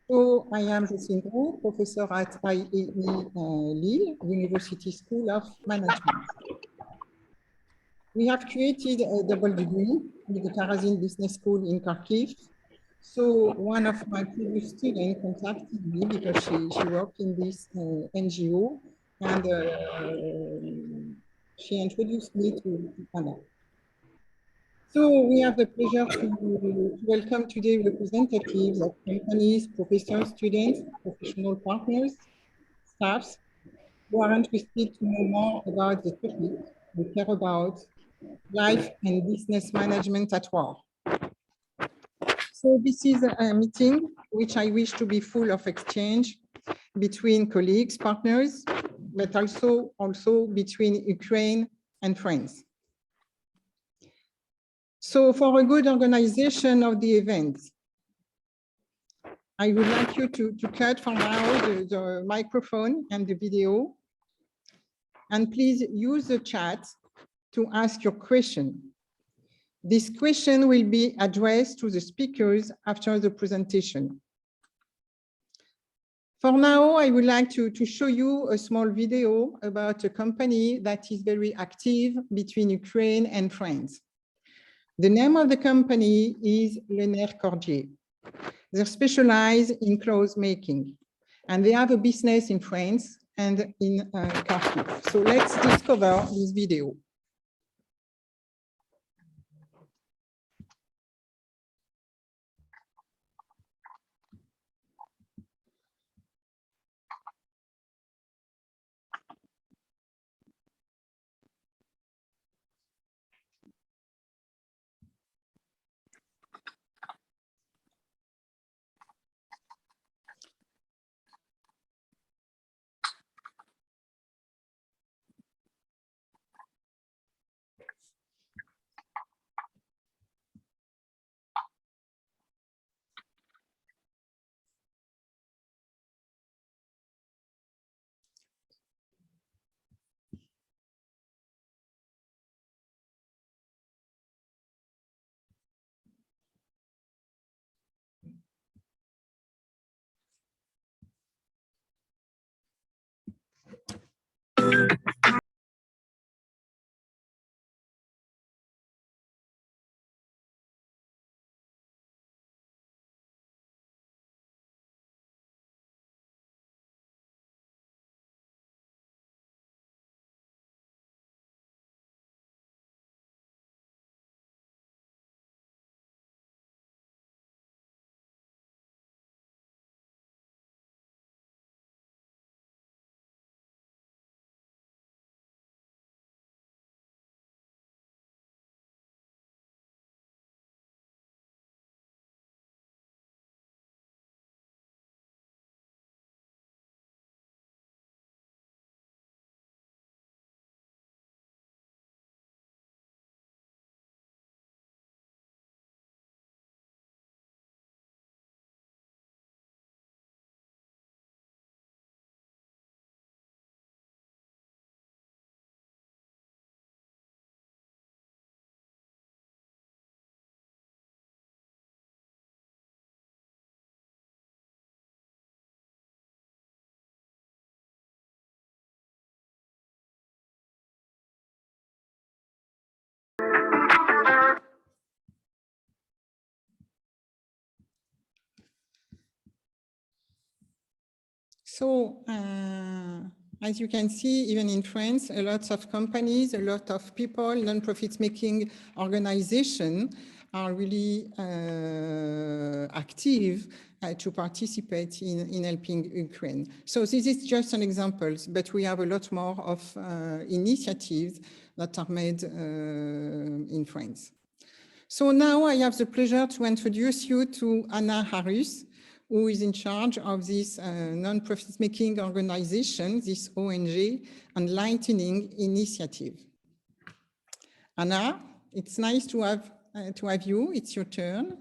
So I am Jocelyne Gros, professor at IAE Lille, University School of Management. We have created a double degree with the Karazin Business School in Kharkiv. So one of my previous students contacted me because she worked in this NGO, and she introduced me to Anna. So we have the pleasure to welcome today representatives of companies, professors, students, professional partners, staffs who are interested to know more about the topic we care about, life and business management at war. So this is a meeting which I wish to be full of exchange between colleagues, partners, but also between Ukraine and France. So for a good organization of the event, I would like you to cut for now the microphone and the video, and please use the chat to ask your question. This question will be addressed to the speakers after the presentation. For now, I would like to show you a small video about a company that is very active between Ukraine and France. The name of the company is Lener Cordier. They specialize in clothes making, and they have a business in France and in Kharkiv. So let's discover this video. So, as you can see, even in France, a lot of companies, a lot of people, non-profit making organizations are really active to participate in helping Ukraine. So this is just an example, but we have a lot more of initiatives that are made in France. So now I have the pleasure to introduce you to Anna Harus, who is in charge of this non-profit making organization, this ONG, Enlightening Initiative. Anna, it's nice to have you. It's your turn.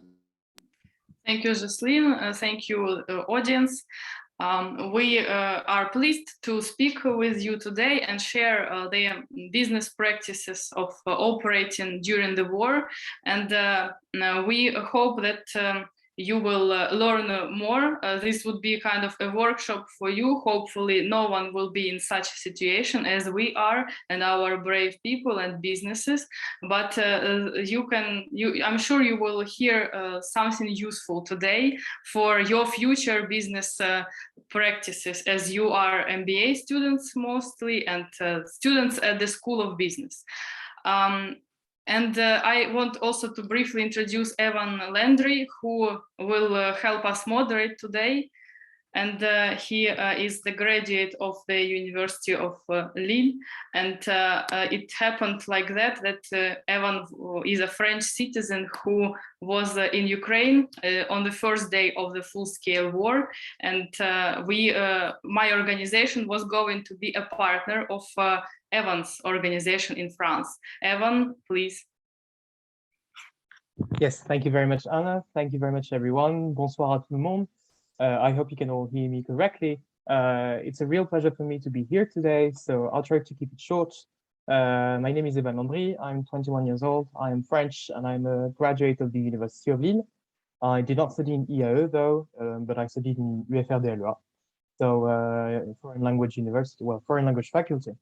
Thank you, Jocelyne. Thank you, audience. We are pleased to speak with you today and share the business practices of operating during the war. And we hope that you will learn more. This would be kind of a workshop for you. Hopefully no one will be in such a situation as we are and our brave people and businesses, but I'm sure you will hear something useful today for your future business practices, as you are MBA students mostly and students at the School of Business. And I want also to briefly introduce Evan Landry, who will help us moderate today. And he is the graduate of the University of Lille. And it happened like that Evan is a French citizen who was in Ukraine on the first day of the full-scale war. And my organization was going to be a partner of Evan's organization in France. Evan, please. Yes, thank you very much, Anna. Thank you very much, everyone. Bonsoir à tout le monde. I hope you can all hear me correctly. It's a real pleasure for me to be here today, so I'll try to keep it short. My name is Evan Landry. I'm 21 years old. I am French, and I'm a graduate of the University of Lille. I did not study in IAE, though, but I studied in UFR de Lille, so foreign language university, well, foreign language faculty.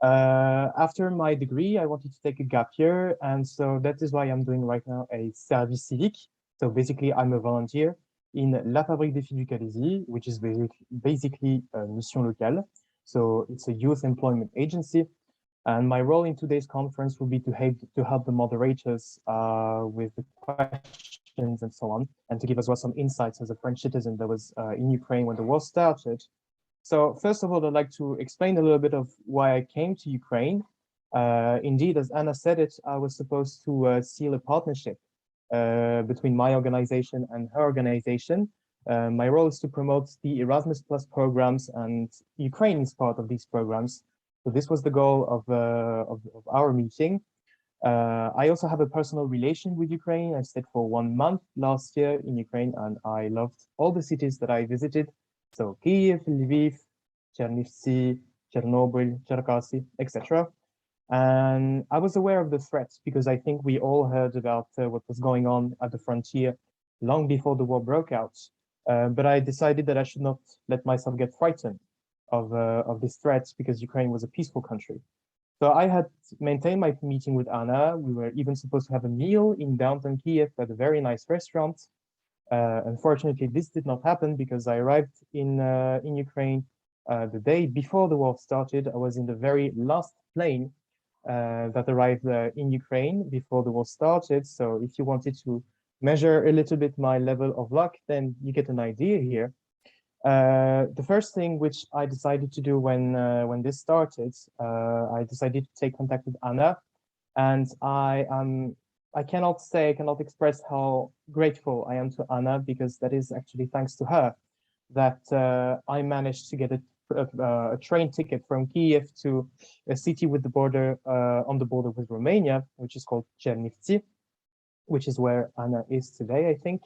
After my degree, I wanted to take a gap year, and so that is why I'm doing right now a service civique. So basically, I'm a volunteer in La Fabrique des Filles du Calaisis, which is basically a mission locale. So it's a youth employment agency. And my role in today's conference will be to help the moderators with the questions and so on, and to give as well some insights as a French citizen that was in Ukraine when the war started. So first of all, I'd like to explain a little bit of why I came to Ukraine. Indeed, as Anna said it, I was supposed to seal a partnership between my organization and her organization. My role is to promote the Erasmus Plus programs, and Ukraine is part of these programs. So this was the goal of our meeting. I also have a personal relation with Ukraine. I stayed for 1 month last year in Ukraine, and I loved all the cities that I visited. So Kyiv, Lviv, Chernivtsi, Chernobyl, Cherkasy, etc. And I was aware of the threats because I think we all heard about what was going on at the frontier long before the war broke out. But I decided that I should not let myself get frightened of these threats because Ukraine was a peaceful country. So I had maintained my meeting with Anna. We were even supposed to have a meal in downtown Kyiv at a very nice restaurant. Unfortunately, this did not happen because I arrived in Ukraine the day before the war started. I was in the very last plane that arrived in Ukraine before the war started. So if you wanted to measure a little bit my level of luck, then you get an idea here. The first thing which I decided to do when this started, I decided to take contact with Anna, and I cannot express how grateful I am to Anna, because that is actually thanks to her that I managed to get a train ticket from Kyiv to a city with the border on the border with Romania, which is called Chernivtsi, which is where Anna is today, I think.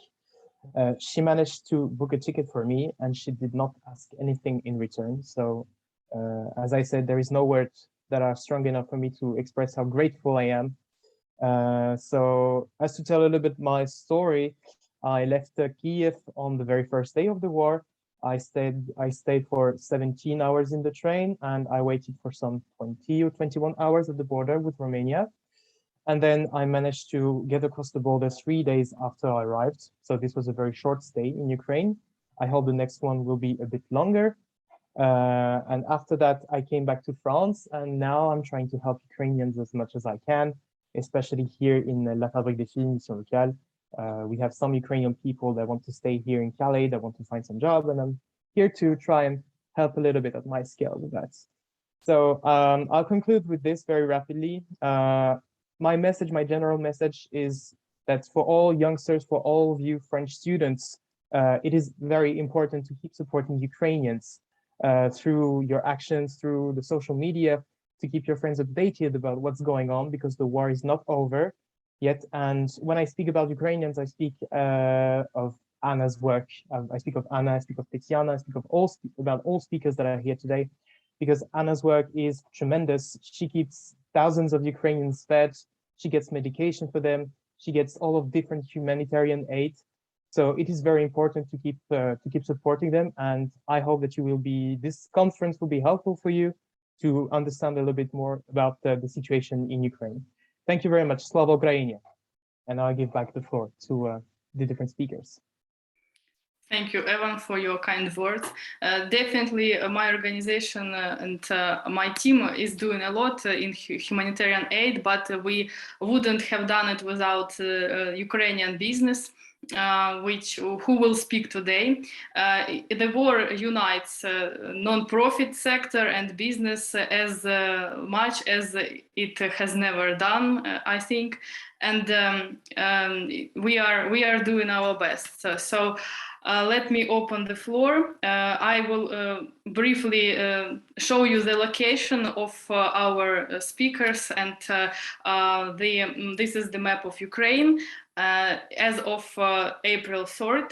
She managed to book a ticket for me, and she did not ask anything in return. So as I said, there is no words that are strong enough for me to express how grateful I am. So as to tell a little bit my story, I left Kyiv on the very first day of the war. I stayed for 17 hours in the train, and I waited for some 20 or 21 hours at the border with Romania. And then I managed to get across the border 3 days after I arrived. So this was a very short stay in Ukraine. I hope the next one will be a bit longer. And after that, I came back to France, and now I'm trying to help Ukrainians as much as I can, especially here in La Fabrique des Filles, mission locale. We have some Ukrainian people that want to stay here in Calais, that want to find some job, and I'm here to try and help a little bit at my scale with that. So I'll conclude with this very rapidly. My message, my general message is that for all youngsters, for all of you French students, it is very important to keep supporting Ukrainians through your actions, through the social media, to keep your friends updated about what's going on, because the war is not over yet. And when I speak about Ukrainians, I speak of Anna's work. I speak of Anna, I speak of Tetiana, I speak of about all speakers that are here today, because Anna's work is tremendous. She keeps thousands of Ukrainians fed. She gets medication for them. She gets all of different humanitarian aid. So it is very important to keep supporting them, and I hope that this conference will be helpful for you to understand a little bit more about the situation in Ukraine. Thank you very much. Slava Ukraini. And I'll give back the floor to the different speakers. Thank you, Evan, for your kind words. Definitely, my organization and my team is doing a lot in humanitarian aid, but we wouldn't have done it without Ukrainian business. Who will speak today. The war unites non-profit sector and business as much as it has never done, I think, and we are doing our best. So let me open the floor. I will briefly show you the location of our speakers, and this is the map of Ukraine. As of April 3rd,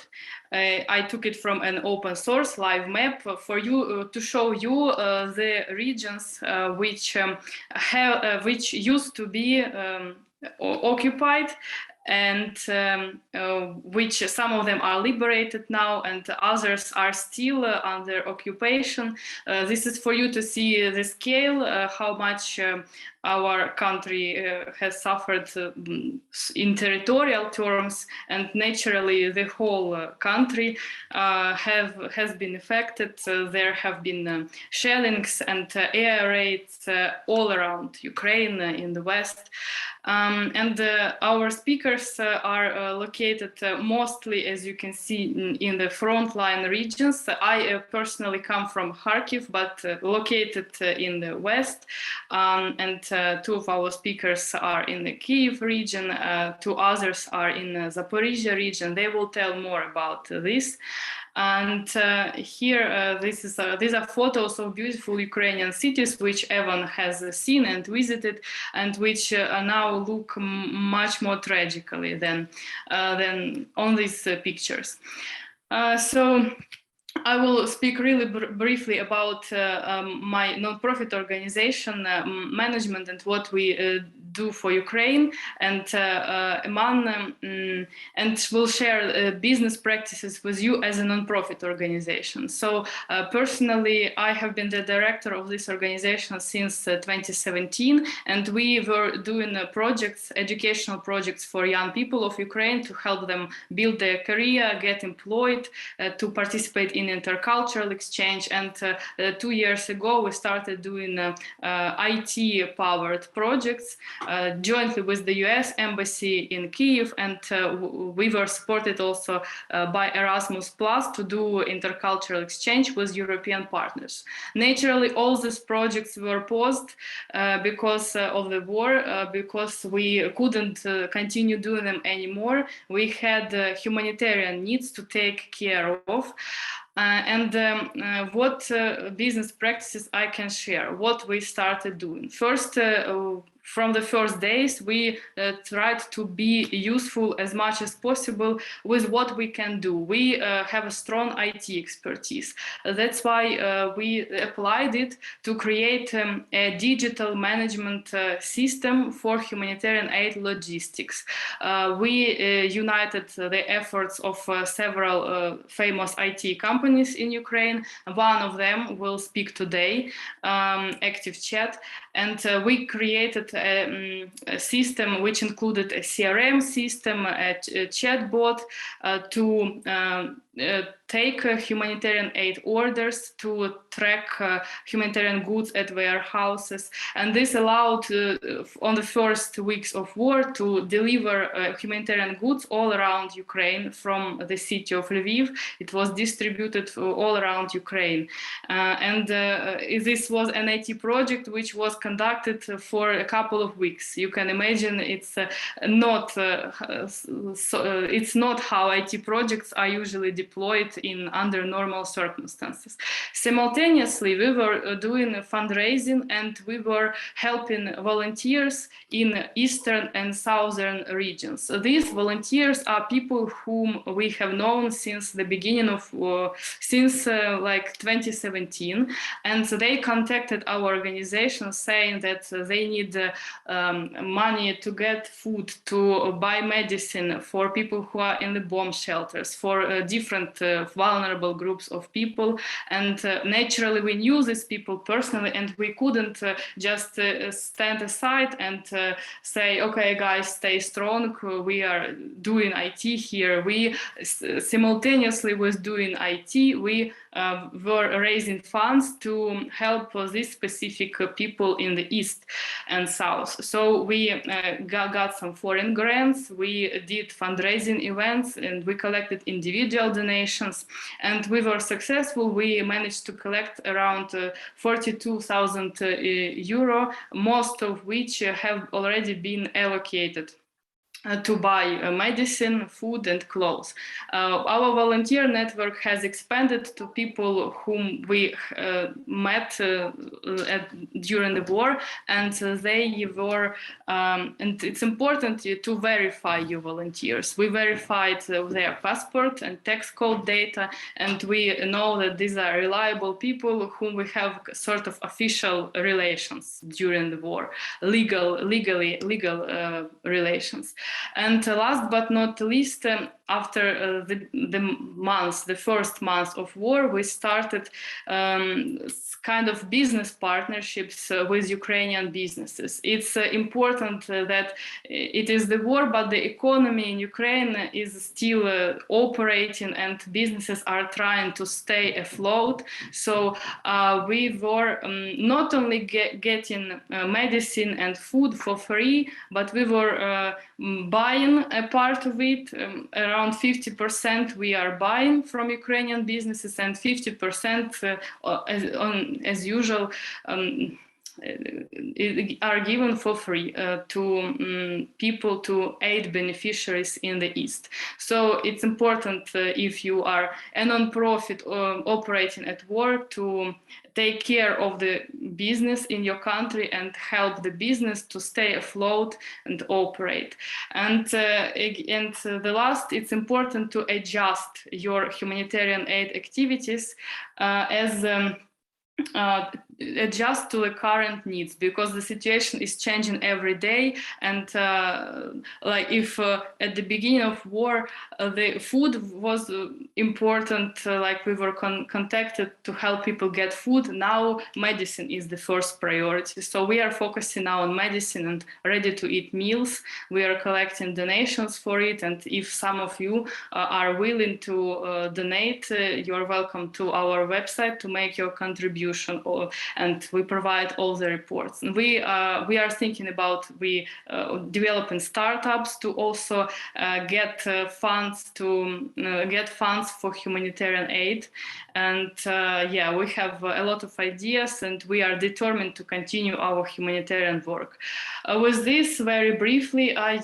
I took it from an open source live map for you to show you the regions which used to be occupied, and which some of them are liberated now and others are still under occupation. This is for you to see the scale, how much our country has suffered in territorial terms, and naturally the whole country has been affected. There have been shellings and air raids all around Ukraine in the west. And our speakers are located mostly, as you can see, in the frontline regions. I personally come from Kharkiv, but located in the west, and two of our speakers are in the Kyiv region, two others are in the Zaporizhia region. They will tell more about this. And here, these are photos of beautiful Ukrainian cities, which Evan has seen and visited, and which now look much more tragically than on these pictures. So I will speak really briefly about my nonprofit organization management and what we do for Ukraine, and will share business practices with you as a nonprofit organization. So personally, I have been the director of this organization since 2017, and we were doing projects, educational projects for young people of Ukraine to help them build their career, get employed, to participate in intercultural exchange. And 2 years ago, we started doing IT-powered projects jointly with the US Embassy in Kyiv, and we were supported also by Erasmus Plus to do intercultural exchange with European partners. Naturally, all these projects were paused because of the war, because we couldn't continue doing them anymore. We had humanitarian needs to take care of. What business practices I can share, what we started doing. First, from the first days, we tried to be useful as much as possible with what we can do. We have a strong IT expertise. That's why we applied it to create a digital management system for humanitarian aid logistics. We united the efforts of several famous IT companies in Ukraine. One of them will speak today, Active Chat, and we created a system which included a CRM system, a chatbot to take humanitarian aid orders, to track humanitarian goods at warehouses. And this allowed, on the first weeks of war, to deliver humanitarian goods all around Ukraine from the city of Lviv. It was distributed all around Ukraine. This was an IT project which was conducted for a couple of weeks. You can imagine it's not how IT projects are usually deployed under normal circumstances. Simultaneously, we were doing fundraising, and we were helping volunteers in eastern and southern regions. So these volunteers are people whom we have known since the beginning of like 2017, and they contacted our organization saying that they need money to get food, to buy medicine for people who are in the bomb shelters, for different vulnerable groups of people. And naturally, we knew these people personally, and we couldn't just stand aside and say, okay, guys, stay strong. We are doing IT here. We simultaneously with doing IT, we were raising funds to help these specific people in the east and south. So we got some foreign grants, we did fundraising events, and we collected individual donations, and we were successful. We managed to collect around 42,000 euro, most of which have already been allocated to buy medicine, food, and clothes. Our volunteer network has expanded to people whom we met during the war, and they were, and it's important to verify your volunteers. We verified their passport and tax code data, and we know that these are reliable people whom we have sort of official relations during the war, legal relations. And last but not least, after the first month of war, we started kind of business partnerships with Ukrainian businesses. It's important that it is the war, but the economy in Ukraine is still operating, and businesses are trying to stay afloat. So we were not only getting medicine and food for free, but we were buying a part of it. Around 50% we are buying from Ukrainian businesses, and 50% as usual are given for free to people, to aid beneficiaries in the East. So it's important if you are a non-profit operating at war to take care of the business in your country and help the business to stay afloat and operate. And the last, it's important to adjust your humanitarian aid activities as adjust to the current needs, because the situation is changing every day. And like if at the beginning of war the food was important, like we were contacted to help people get food, now medicine is the first priority. So we are focusing now on medicine and ready to eat meals. We are collecting donations for it, and if some of you are willing to donate, you're welcome to our website to make your contribution, and we provide all the reports. And we are thinking about developing startups to also get funds for humanitarian aid. And yeah, we have a lot of ideas, and we are determined to continue our humanitarian work. With this, very briefly, I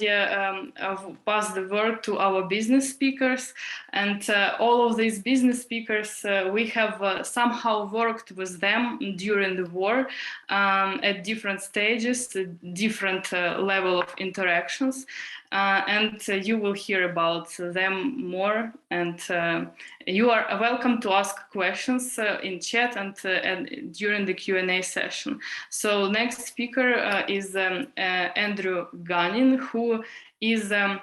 pass the word to our business speakers. And all of these business speakers, we have somehow worked with them during the war at different stages, different level of interactions. And you will hear about them more, and you are welcome to ask questions in chat and during the Q&A session. So next speaker is Andrew Gunnin, who is an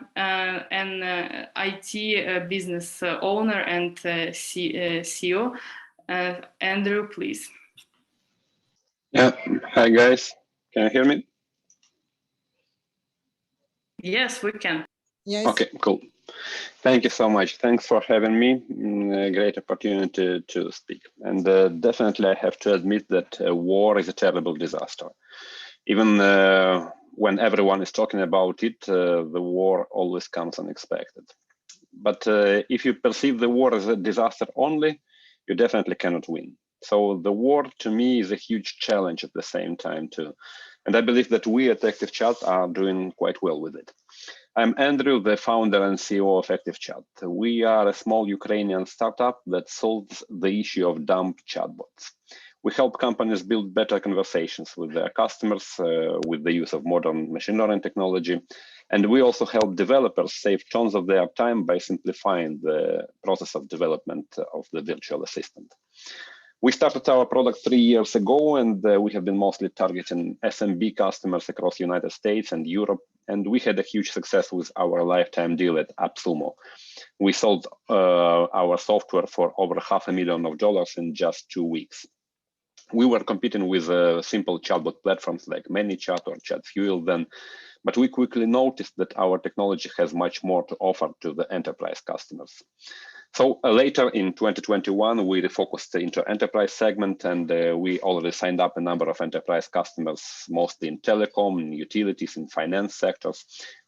IT business owner and CEO. Andrew, please. Yeah, hi guys, can you hear me? Yes, we can. Yes. Okay, cool. Thank you so much. Thanks for having me. A great opportunity to speak. And definitely I have to admit that war is a terrible disaster. Even when everyone is talking about it, the war always comes unexpected. But if you perceive the war as a disaster only, you definitely cannot win. So the war to me is a huge challenge at the same time too. And I believe that we at Active Chat are doing quite well with it. I'm Andrew, the founder and CEO of ActiveChat. We are a small Ukrainian startup that solves the issue of dumb chatbots. We help companies build better conversations with their customers with the use of modern machine learning technology. And we also help developers save tons of their time by simplifying the process of development of the virtual assistant. We started our product 3 years ago, and we have been mostly targeting SMB customers across the United States and Europe. And we had a huge success with our lifetime deal at AppSumo. We sold our software for over $500,000 in just 2 weeks. We were competing with simple chatbot platforms like ManyChat or ChatFuel then, but we quickly noticed that our technology has much more to offer to the enterprise customers. So later in 2021, we refocused into enterprise segment, and we already signed up a number of enterprise customers, mostly in telecom, in utilities, in finance sectors.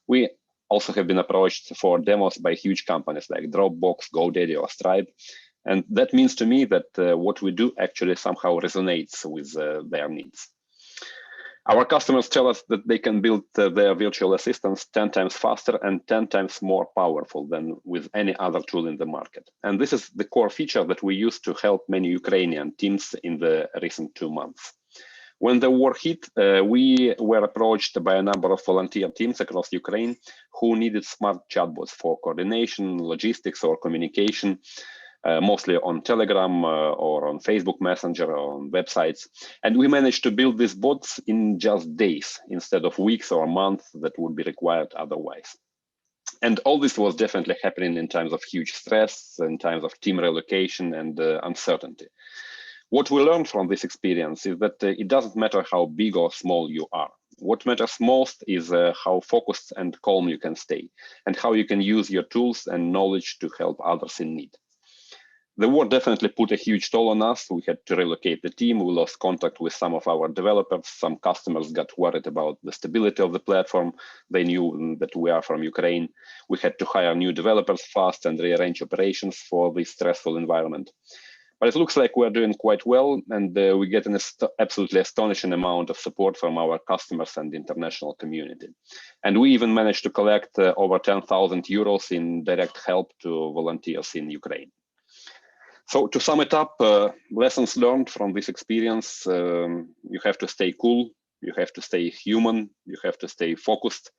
We also have been approached for demos by huge companies like Dropbox, GoDaddy, or Stripe. And that means to me that what we do actually somehow resonates with their needs. Our customers tell us that they can build their virtual assistants 10 times faster and 10 times more powerful than with any other tool in the market. And this is the core feature that we use to help many Ukrainian teams in the recent 2 months. When the war hit, we were approached by a number of volunteer teams across Ukraine who needed smart chatbots for coordination, logistics, or communication. Mostly on Telegram or on Facebook Messenger or on websites. And we managed to build these bots in just days instead of weeks or months that would be required otherwise. And all this was definitely happening in times of huge stress, in times of team relocation and uncertainty. What we learned from this experience is that it doesn't matter how big or small you are. What matters most is how focused and calm you can stay and how you can use your tools and knowledge to help others in need. The war definitely put a huge toll on us. We had to relocate the team. We lost contact with some of our developers. Some customers got worried about the stability of the platform. They knew that we are from Ukraine. We had to hire new developers fast and rearrange operations for this stressful environment. But it looks like we're doing quite well, and we get an absolutely astonishing amount of support from our customers and the international community. And we even managed to collect over 10,000 euros in direct help to volunteers in Ukraine. So to sum it up, lessons learned from this experience, you have to stay cool, you have to stay human, you have to stay focused,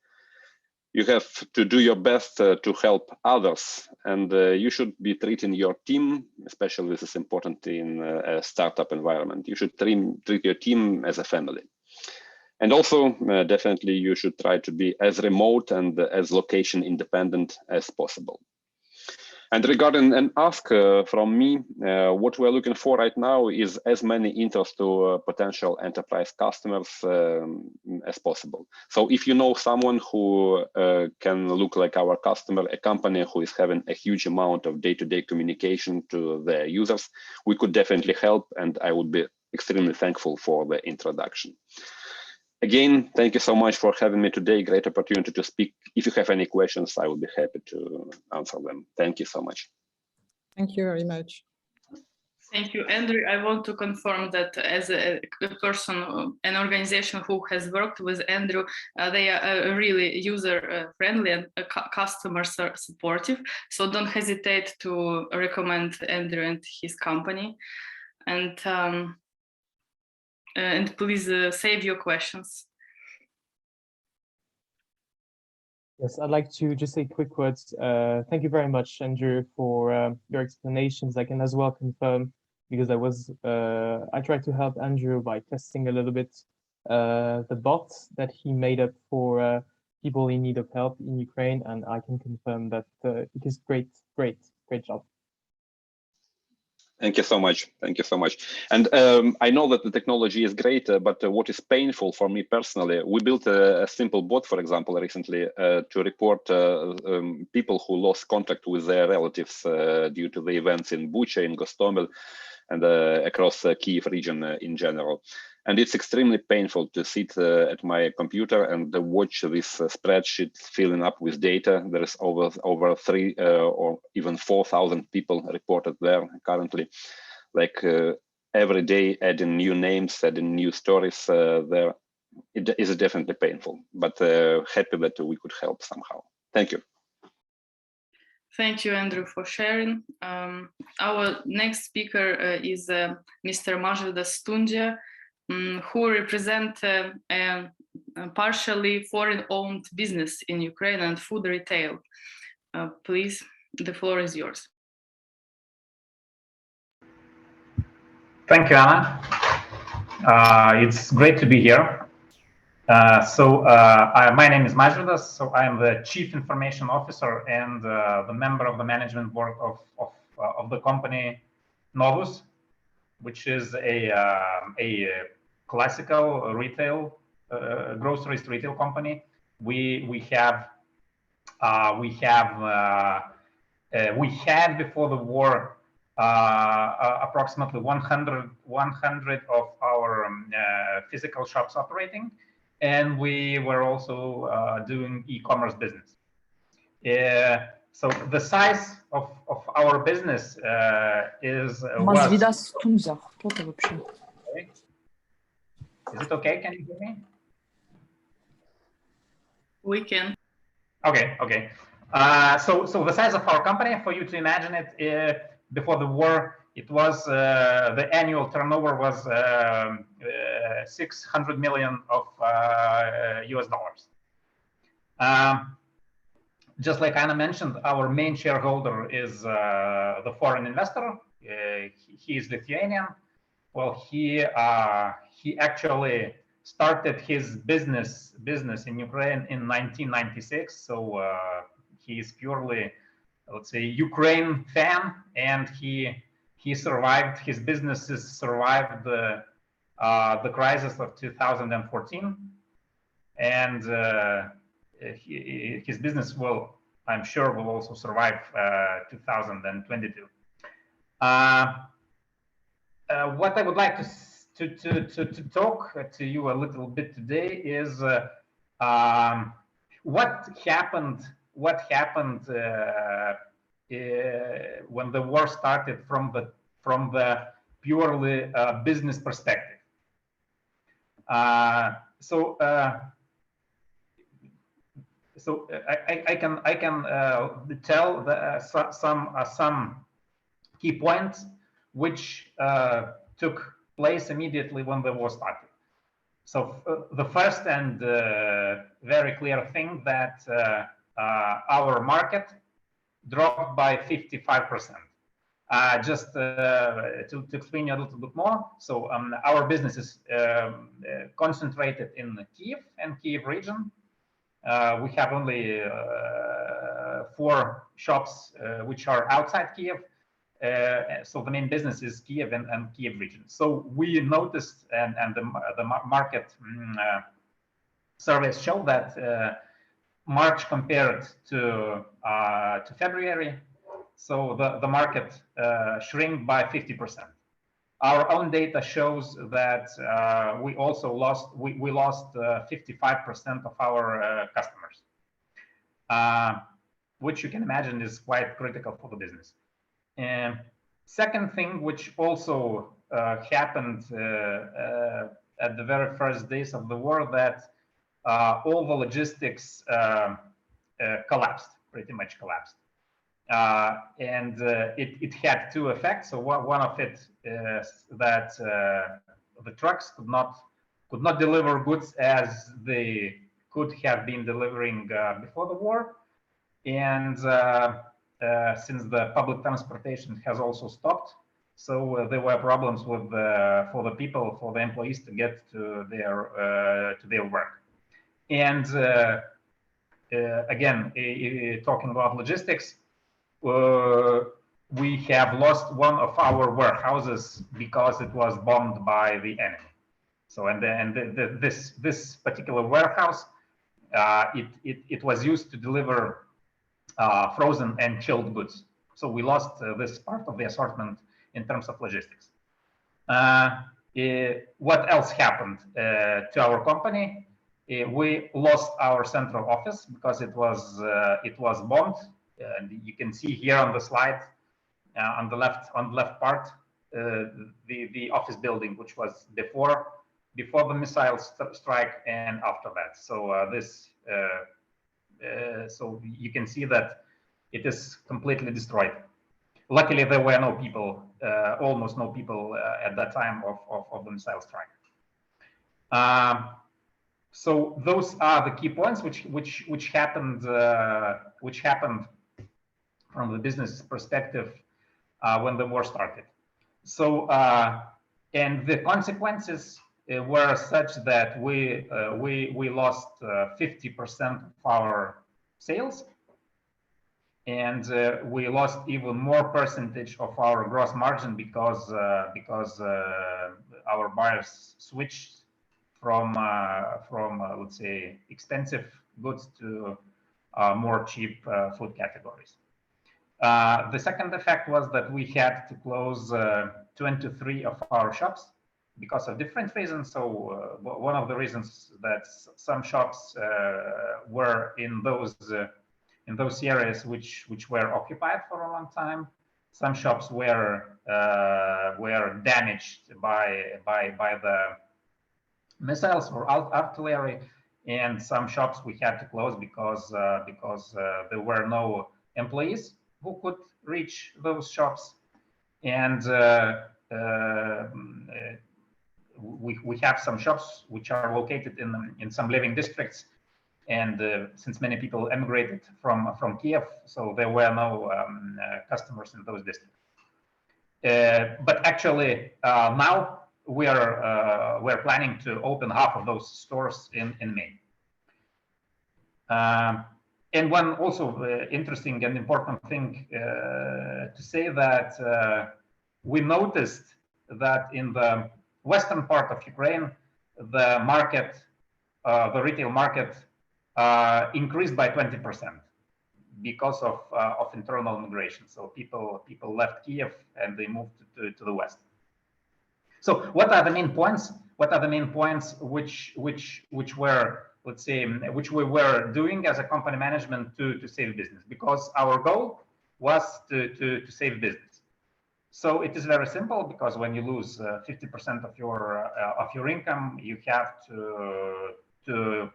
you have to do your best to help others, and you should be treating your team, especially this is important in a startup environment, you should treat your team as a family. And also, definitely, you should try to be as remote and as location independent as possible. And regarding an ask from me, what we're looking for right now is as many intros to potential enterprise customers as possible. So if you know someone who can look like our customer, a company who is having a huge amount of day-to-day communication to their users, we could definitely help, and I would be extremely thankful for the introduction. Again, thank you so much for having me today. Great opportunity to speak. If you have any questions, I will be happy to answer them. Thank you so much. Thank you very much. Thank you, Andrew. I want to confirm that as a person, an organization who has worked with Andrew, they are really user-friendly and customer supportive. So don't hesitate to recommend Andrew and his company. And please save your questions. Yes, I'd like to just say quick words. Thank you very much, Andrew, for your explanations. I can as well confirm, because I tried to help Andrew by testing a little bit the bot that he made up for people in need of help in Ukraine, and I can confirm that it is great job. Thank you so much. Thank you so much. And I know that the technology is great, but what is painful for me personally, we built a simple bot, for example, recently to report people who lost contact with their relatives due to the events in Bucha, in Gostomel, and across the Kyiv region in general. And it's extremely painful to sit at my computer and watch this spreadsheet filling up with data. There is over 3,000 or even 4,000 people reported there currently. Like every day, adding new names, adding new stories there. It is definitely painful, but happy that we could help somehow. Thank you. Thank you, Andrew, for sharing. Our next speaker is Mr. Mažvydas Stundžia, who represents a partially foreign-owned business in Ukraine and food retail. Please, the floor is yours. Thank you, Anna. It's great to be here. My name is Mažvydas, so I am the Chief Information Officer and the member of the management board of the company Novus, which is a classical retail groceries retail company. We had before the war approximately 100 of our physical shops operating, and we were also doing e-commerce business. So the size of our business is Mažvydas Stundžia. Is it okay? Can you hear me? We can. Okay. So the size of our company, for you to imagine it, before the war, it was the annual turnover was 600 million of US dollars. Just like Anna mentioned, our main shareholder is the foreign investor. He is Lithuanian. Well, he actually started his business in Ukraine in 1996. So he is purely, let's say, Ukraine fan, and he survived. His businesses survived the crisis of 2014, and his business will, I'm sure, will also survive 2022. What I would like to talk to you a little bit today is what happened when the war started from the purely business perspective. So I can tell some key points which took place immediately when the war started. So the first and very clear thing that our market dropped by 55%. Just to explain you a little bit more, so our business is concentrated in Kyiv and Kyiv region. We have only 4 shops which are outside Kyiv. So the main business is Kyiv and Kyiv region. So we noticed, and the market surveys show that March compared to February, so the market shrink by 50%. Our own data shows that we also lost 55% of our customers, which you can imagine is quite critical for the business. And second thing, which also happened at the very first days of the war, that all the logistics collapsed, pretty much collapsed. And it had 2 effects. So one of it is that the trucks could not deliver goods as they could have been delivering before the war, and since the public transportation has also stopped, so there were problems with for the employees to get to their work. And again, talking about logistics, we have lost one of our warehouses because it was bombed by the enemy. So this particular warehouse, it was used to deliver frozen and chilled goods. So we lost this part of the assortment in terms of logistics. What else happened to our company? We lost our central office because it was bombed. And you can see here on the slide, on the left part, the office building, which was before the missile strike and after that. So this so you can see that it is completely destroyed. Luckily, there were no people, almost no people at that time of the missile strike. So those are the key points which happened from the business perspective when the war started. So and the consequences were such that we lost 50% of our sales, and we lost even more percentage of our gross margin because our buyers switched from let's say expensive goods to more cheap food categories. The second effect was that we had to close 23 of our shops because of different reasons. So one of the reasons that some shops were in those areas which were occupied for a long time. Some shops were damaged by the missiles or artillery, and some shops we had to close because there were no employees who could reach those shops, and we have some shops which are located in some living districts, and since many people emigrated from Kiev, so there were no customers in those districts. But actually now we're planning to open half of those stores in May. And one also interesting and important thing to say that we noticed that in the western part of Ukraine, the market, the retail market, increased by 20% because of internal migration. So people left Kiev and they moved to the west. So what are the main points? What are the main points which were, let's say, which we were doing as a company management to save business? Because our goal was to save business. So it is very simple, because when you lose 50% of your income, you have to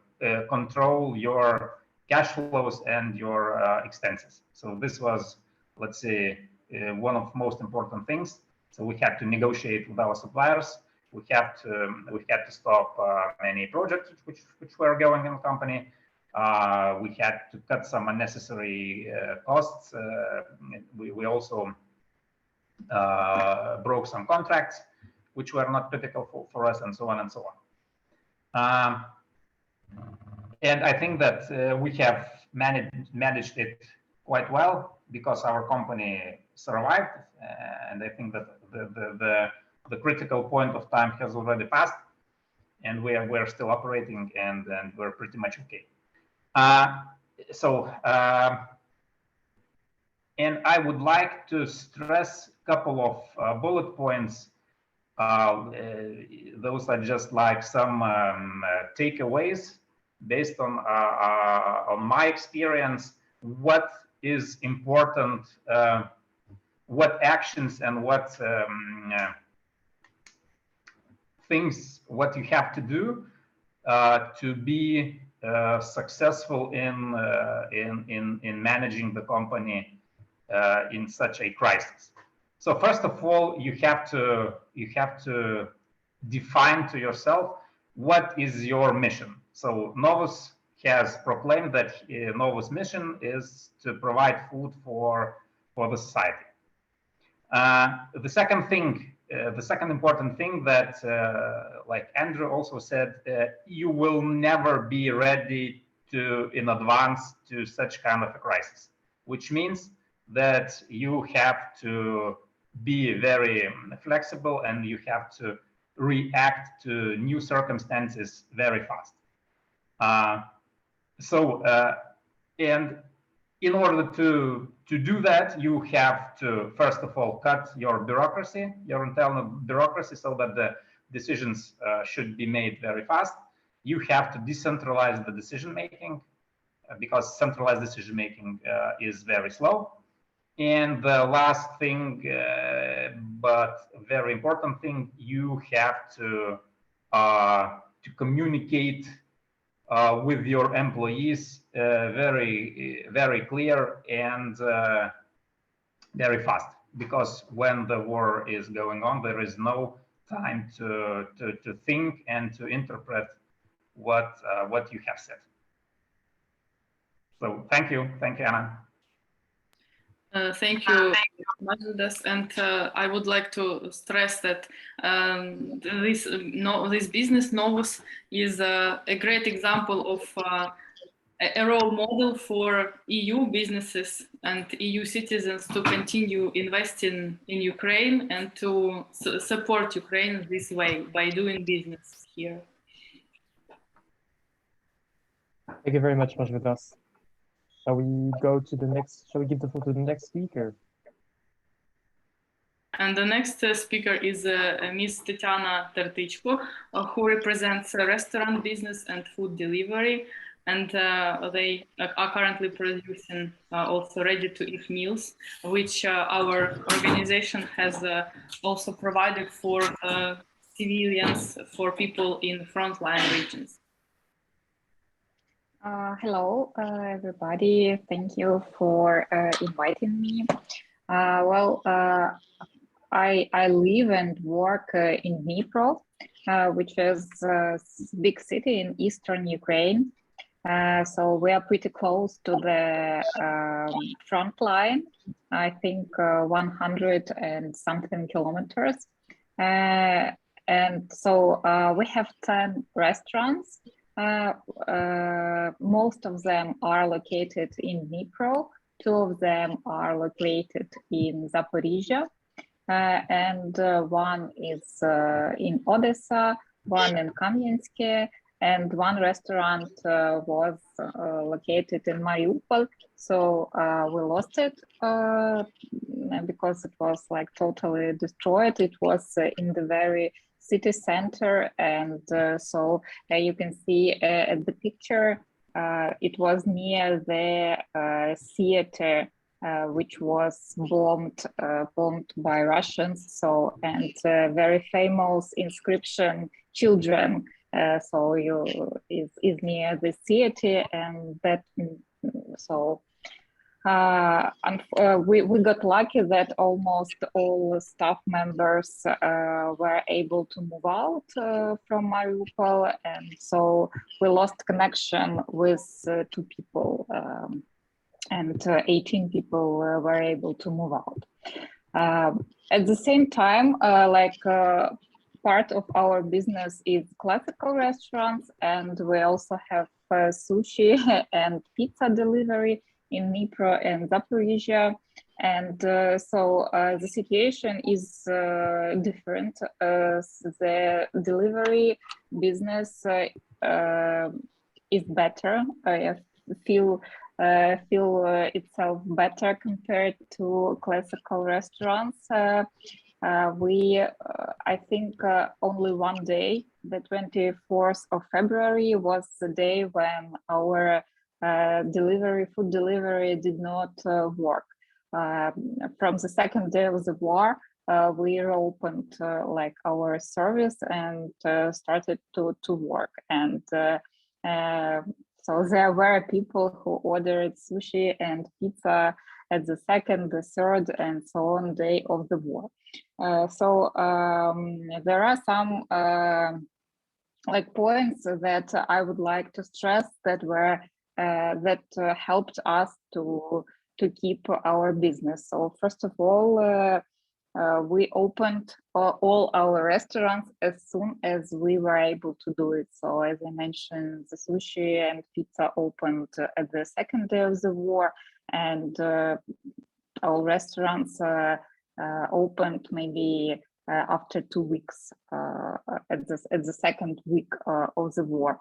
control your cash flows and your expenses. So this was, let's say, one of the most important things. So we had to negotiate with our suppliers. We had to stop many projects which were going in the company. We had to cut some unnecessary costs. We also broke some contracts which were not critical for us, and so on and so on. And I think that we have managed it quite well, because our company survived, and I think that the critical point of time has already passed, and we're still operating, and we're pretty much okay. And I would like to stress a couple of bullet points. Those are just like some takeaways based on my experience. What is important, what actions and what things, what you have to do to be successful in managing the company in such a crisis. So first of all, you have to define to yourself what is your mission. So Novus has proclaimed that Novus' mission is to provide food for the society. The second thing, the second important thing that, like Andrew also said, you will never be ready in advance to such kind of a crisis, which means that you have to be very flexible, and you have to react to new circumstances very fast. And in order to do that, you have to, first of all, cut your bureaucracy, your internal bureaucracy, so that the decisions should be made very fast. You have to decentralize the decision making, because centralized decision making is very slow. And the last thing, but very important thing, you have to communicate with your employees very clear and very fast, because when the war is going on, there is no time to think and to interpret what you have said. So thank you, Anna. Thank you, Mažvydas, and I would like to stress that this business Novus is a great example of a role model for EU businesses and EU citizens to continue investing in Ukraine and to support Ukraine this way by doing business here. Thank you very much, Mažvydas. Shall we go to the next? Shall we give the floor to the next speaker? And the next speaker is Ms. Tetiana Tertychko, who represents restaurant business and food delivery. And they are currently producing also ready-to-eat meals, which our organization has also provided for civilians, for people in frontline regions. Hello, everybody. Thank you for inviting me. I live and work in Dnipro, which is a big city in eastern Ukraine. So we are pretty close to the front line, I think 100 and something kilometers. And so we have 10 restaurants. Most of them are located in Dnipro. 2 of them are located in Zaporizhia, and 1 is in Odessa, 1 in Kamyansk, and 1 restaurant was located in Mariupol. So we lost it because it was like totally destroyed. It was in the very city center, and so you can see at the picture, it was near the theater, which was bombed by Russians. So, and very famous inscription, "Children." So is near the theater, and that so. We got lucky that almost all staff members were able to move out from Mariupol, and so we lost connection with 2 people, and 18 people were able to move out. At the same time, part of our business is classical restaurants, and we also have sushi and pizza delivery in Dnipro and Zaporizhia, and so the situation is different. The delivery business is better. I feel itself better compared to classical restaurants. I think only one day, the 24th of February, was the day when our food delivery did not work. From the second day of the war, we reopened our service and started to work. And so there were people who ordered sushi and pizza at the second, the third, and so on day of the war. So there are some points that I would like to stress that were helped us to keep our business. So first of all, we opened all our restaurants as soon as we were able to do it. So as I mentioned, the sushi and pizza opened at the second day of the war, and all restaurants opened maybe after 2 weeks at the second week of the war.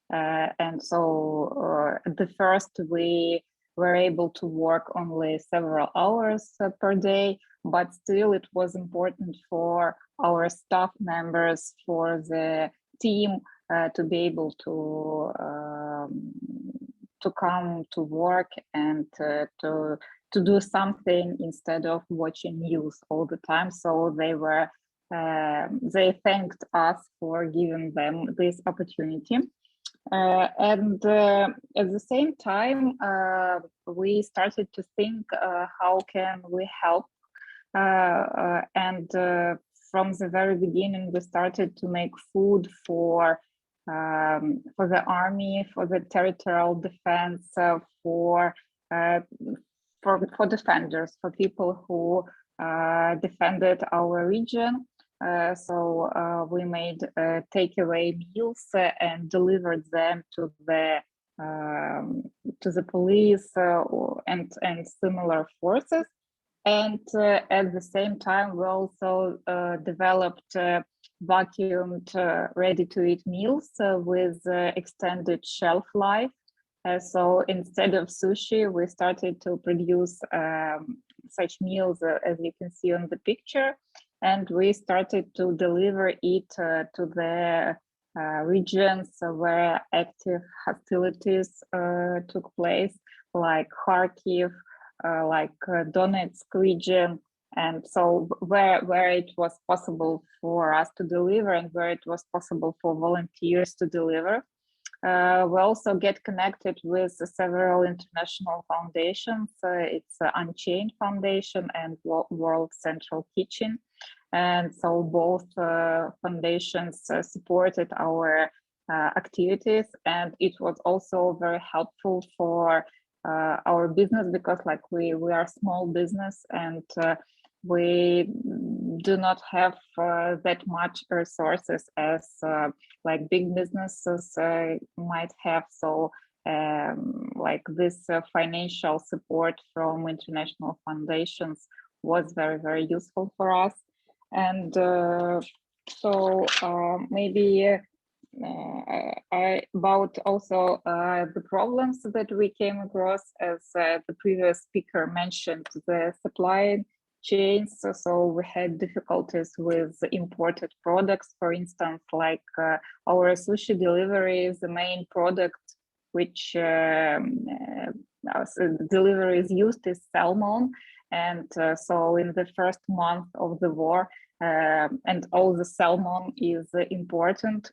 And so at first we were able to work only several hours per day, but still it was important for our staff members, for the team to be able to come to work and to do something instead of watching news all the time. So they thanked us for giving them this opportunity. And at the same time, we started to think how can we help, and from the very beginning we started to make food for the army, for the territorial defense, for defenders, for people who defended our region. So we made takeaway meals and delivered them to the police and similar forces. And at the same time, we also developed vacuumed ready-to-eat meals with extended shelf life. So instead of sushi, we started to produce such meals as you can see on the picture. And we started to deliver it to the regions where active hostilities took place, like Kharkiv, like Donetsk region. And so where it was possible for us to deliver and where it was possible for volunteers to deliver. We also get connected with several international foundations. It's Unchained Foundation and World Central Kitchen. And so both foundations supported our activities, and it was also very helpful for our business, because like we are a small business and we do not have that much resources as like big businesses might have. So like this financial support from international foundations was very, very useful for us. And so maybe about also the problems that we came across, as the previous speaker mentioned, the supply chains. So we had difficulties with imported products. For instance, like our sushi delivery is the main product which delivery is used is salmon. And so in the first month of the war, and all the salmon is imported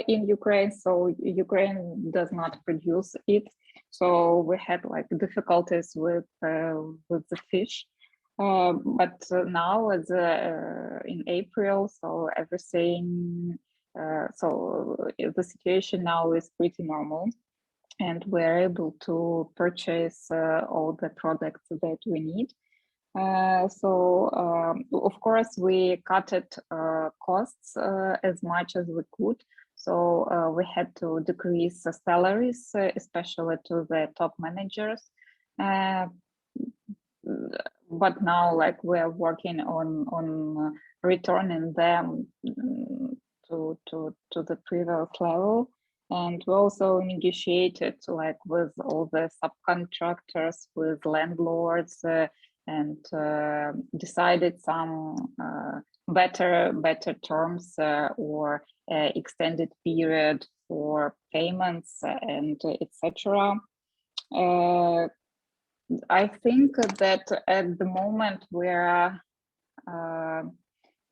in Ukraine, so Ukraine does not produce it. So we had like difficulties with the fish. But now, as in April, so everything, so the situation now is pretty normal, and we're able to purchase all the products that we need. So of course we cut costs as much as we could. So we had to decrease the salaries, especially to the top managers. But now, like, we are working on returning them to the previous level. And we also negotiated like with all the subcontractors, with landlords, and decided some better terms or extended period for payments and etc. I think that at the moment we're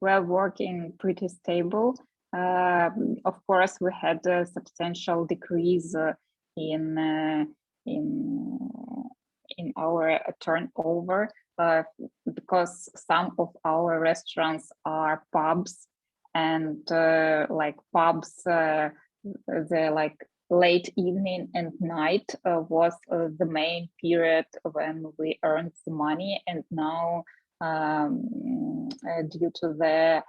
working pretty stable. Of course, we had a substantial decrease in our turnover because some of our restaurants are pubs, and like pubs, they're like late evening and night was the main period when we earned the money. And now due to the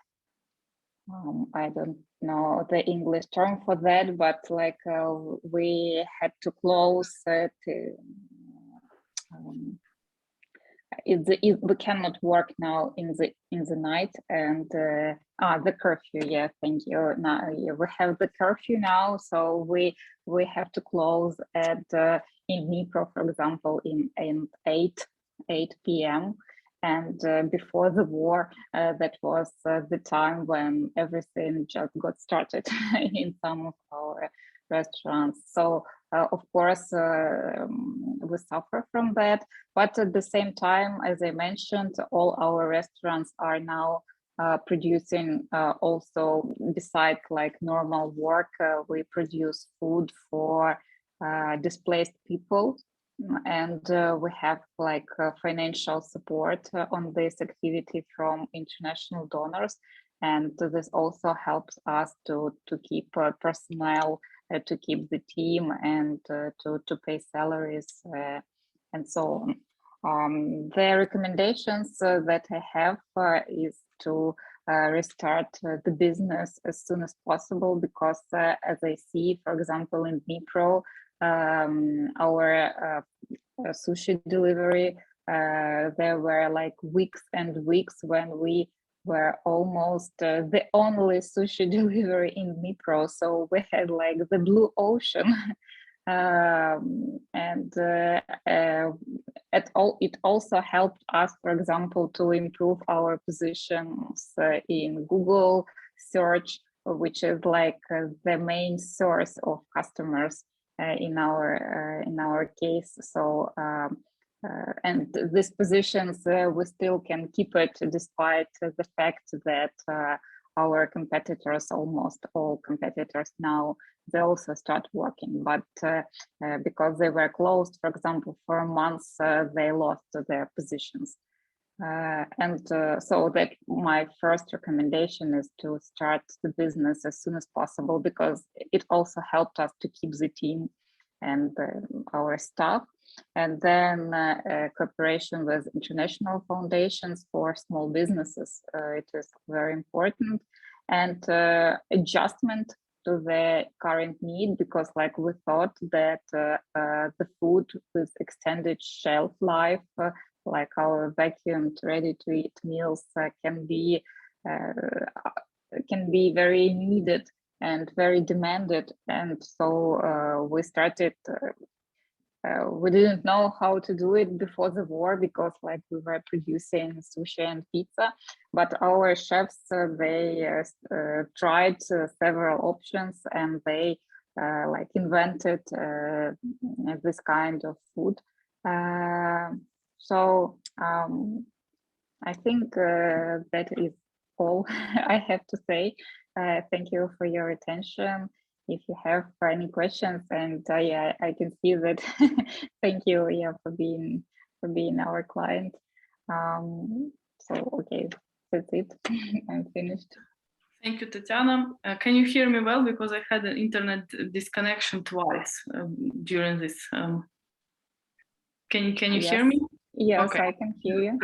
I don't know the English term for that, but like we had to close it. We cannot work now in the night, and the curfew. Yeah, thank you. Now we have the curfew now, so we have to close at in Dnipro, for example, in 8 p.m. And before the war, that was the time when everything just got started in some of our restaurants. So of course, we suffer from that. But at the same time, as I mentioned, all our restaurants are now producing also, besides like normal work, we produce food for displaced people, and we have like financial support on this activity from international donors, and this also helps us to keep personnel, to keep the team, and to pay salaries and so on. The recommendations that I have is to restart the business as soon as possible, because as I see, for example, in Dnipro, our sushi delivery, there were like weeks and weeks when we were almost the only sushi delivery in Dnipro. So we had like the blue ocean. And it also helped us, for example, to improve our positions in Google search, which is like the main source of customers in our case. So and these positions we still can keep it despite the fact that our competitors, almost all competitors now, they also start working, but because they were closed, for example, for months, they lost their positions. So that my first recommendation is to start the business as soon as possible, because it also helped us to keep the team and our staff. And then cooperation with international foundations for small businesses, it is very important, and adjustment to the current need, because like we thought that the food with extended shelf life, like our vacuumed ready-to-eat meals, can be very needed and very demanded. And so we started, we didn't know how to do it before the war, because like we were producing sushi and pizza, but our chefs, they tried several options, and they like invented this kind of food. So I think that is all I have to say. Thank you for your attention. If you have any questions, and I can see that. Thank you, for being our client. So okay, that's it. I'm finished. Thank you, Tatiana. Can you hear me well? Because I had an internet disconnection twice during this. Can you hear me? Yes, okay. I can hear you.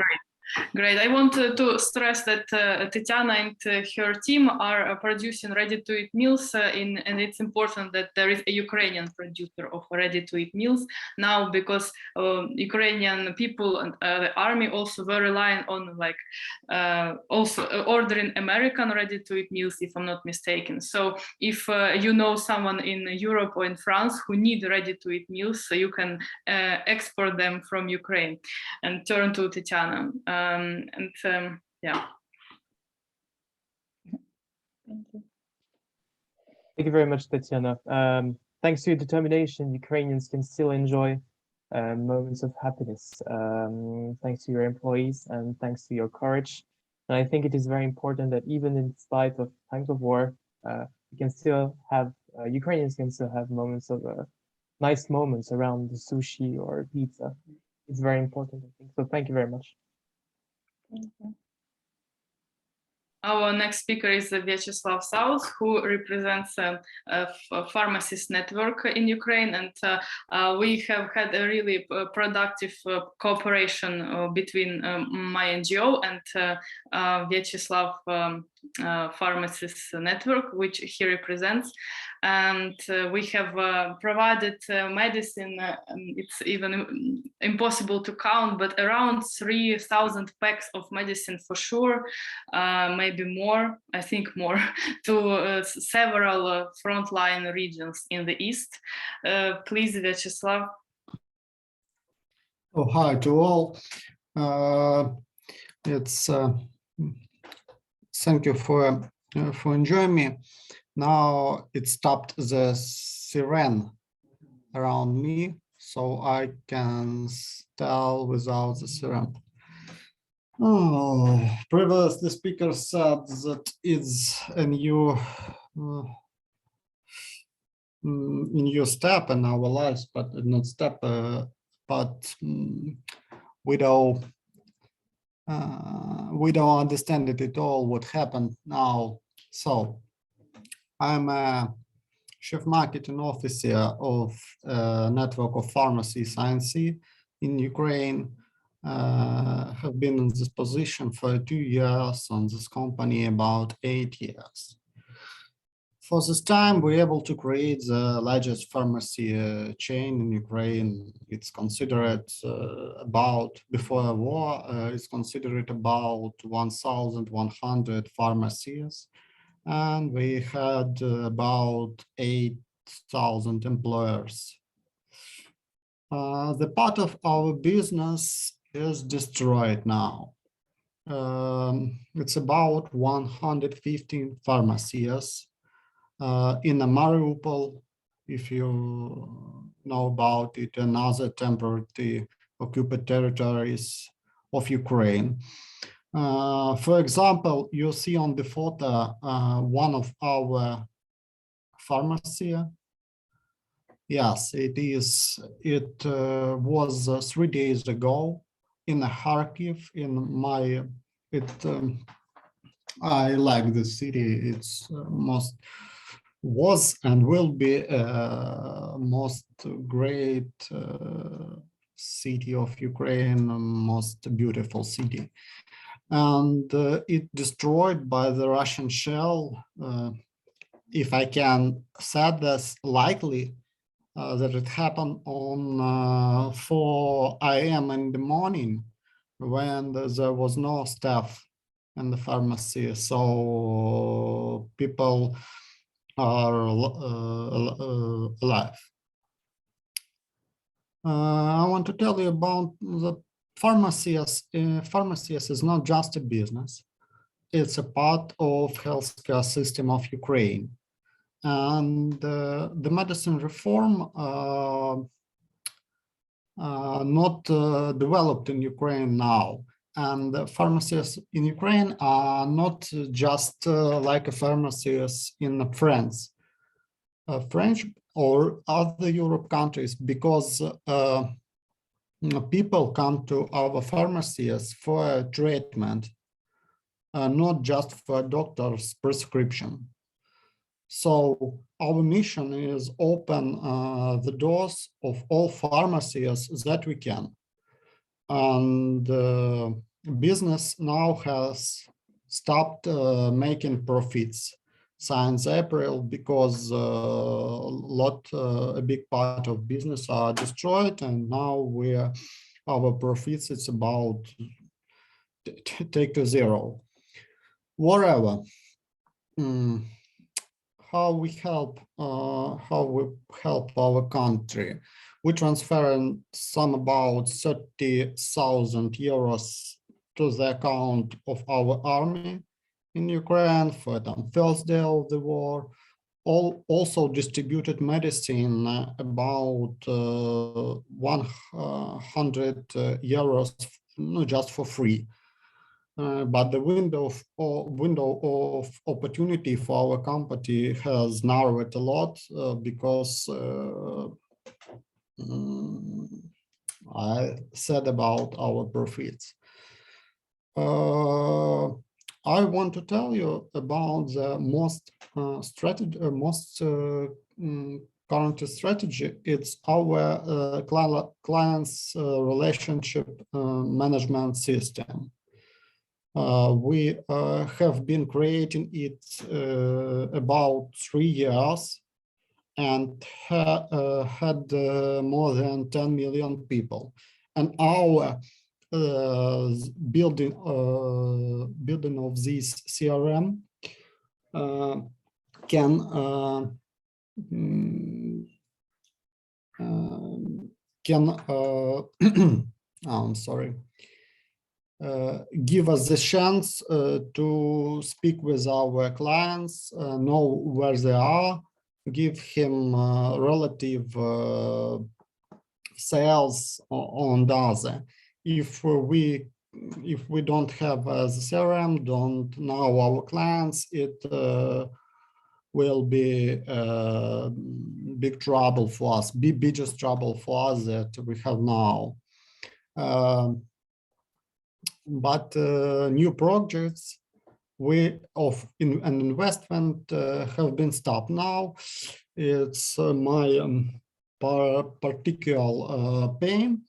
Great. I want to stress that Tatiana and her team are producing ready-to-eat meals, and it's important that there is a Ukrainian producer of ready-to-eat meals now, because Ukrainian people and the army also were relying on like also ordering American ready-to-eat meals, if I'm not mistaken. So if you know someone in Europe or in France who need ready-to-eat meals, so you can export them from Ukraine and turn to Tatiana. Yeah. Thank you. Thank you very much, Tatiana. Thanks to your determination, Ukrainians can still enjoy moments of happiness, thanks to your employees and thanks to your courage. And I think it is very important that even in spite of times of war, we can still have, Ukrainians can still have moments of nice moments around the sushi or pizza. It's very important, I think. So thank you very much. Thank you. Our next speaker is Vyacheslav Saus, who represents a pharmacist network in Ukraine, and we have had a really productive cooperation between my NGO and Vyacheslav Pharmacist Network, which he represents. And we have provided medicine, it's even impossible to count, but around 3,000 packs of medicine for sure, maybe more, I think more, to several frontline regions in the East. Please, Vyacheslav. Oh, hi to all. Thank you for enjoying me. Now it stopped the siren around me, so I can tell without the siren. Previous the speaker said that it's a new new step in our lives, but not step, but we don't understand it at all what happened now. So I'm a chief marketing officer of a network of pharmacies INC in Ukraine. Have been in this position for 2 years, on this company about 8 years. For this time, we're able to create the largest pharmacy chain in Ukraine. It's considered about, before the war, it's considered about 1,100 pharmacies. And we had about 8,000 employers. The part of our business is destroyed now. It's about 115 pharmacies in Mariupol, if you know about it, and other temporarily occupied territories of Ukraine. For example, you see on the photo one of our pharmacy. Yes, it is. It was 3 days ago in Kharkiv. I like the city. It's was and will be most great city of Ukraine, most beautiful city. And it destroyed by the Russian shell. If I can say this likely, that it happened on 4 a.m. in the morning when there was no staff in the pharmacy. So people are alive. I want to tell you about the pharmacies. Pharmacies is not just a business. It's a part of healthcare system of Ukraine. And the medicine reform not developed in Ukraine now. And the pharmacies in Ukraine are not just like a pharmacies in France, French or other Europe countries, because people come to our pharmacies for treatment, not just for a doctor's prescription. So our mission is open the doors of all pharmacies that we can. And business now has stopped making profits since April, because a big part of business are destroyed, and now our profits, it's about take to zero. Whatever. How we help our country. We transfer some about 30,000 euros to the account of our army in Ukraine for the first day of the war. Also distributed medicine, about 100 euros, just for free. But the window of opportunity for our company has narrowed a lot, because I said about our profits. I want to tell you about the most current strategy. It's our clients relationship management system. We have been creating it about 3 years, and had more than 10 million people. And our building of this CRM I'm sorry. Give us the chance to speak with our clients, know where they are, give him relative sales on data. If we if we don't have the CRM, don't know our clients, it will be big trouble for us, biggest trouble for us that we have now. But new projects of an investment have been stopped now. It's my particular pain,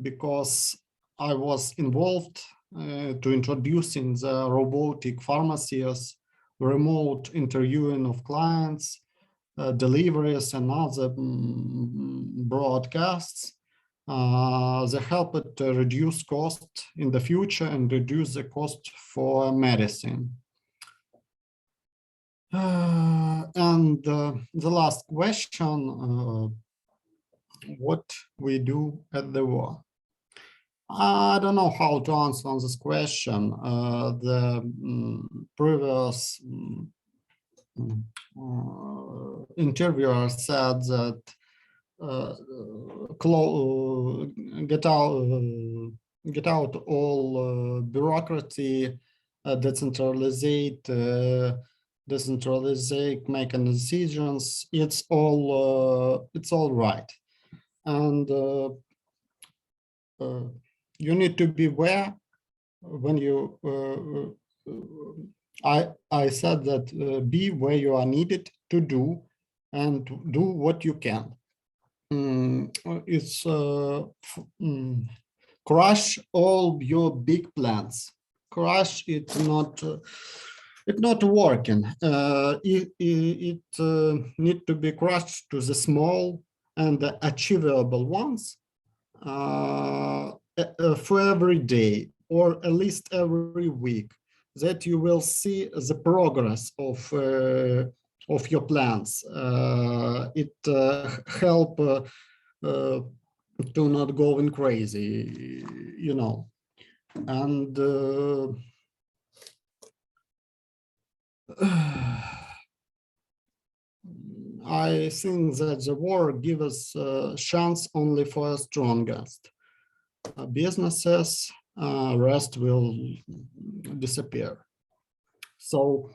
because I was involved to introducing the robotic pharmacies, remote interviewing of clients, deliveries, and other broadcasts. They help to reduce cost in the future and reduce the cost for medicine. And the last question, what we do at the war? I don't know how to answer on this question. The previous interviewer said that get out all bureaucracy, decentralizate, making decisions. It's all right, and you need to be aware when you. I said that be where you are needed to do, and do what you can. It's crush all your big plans. Crush it's not working. It need to be crushed to the small and the achievable ones for every day, or at least every week, that you will see the progress of your plans. It help to not going crazy, you know. And I think that the war gives us a chance only for the strongest. Businesses, rest will disappear. So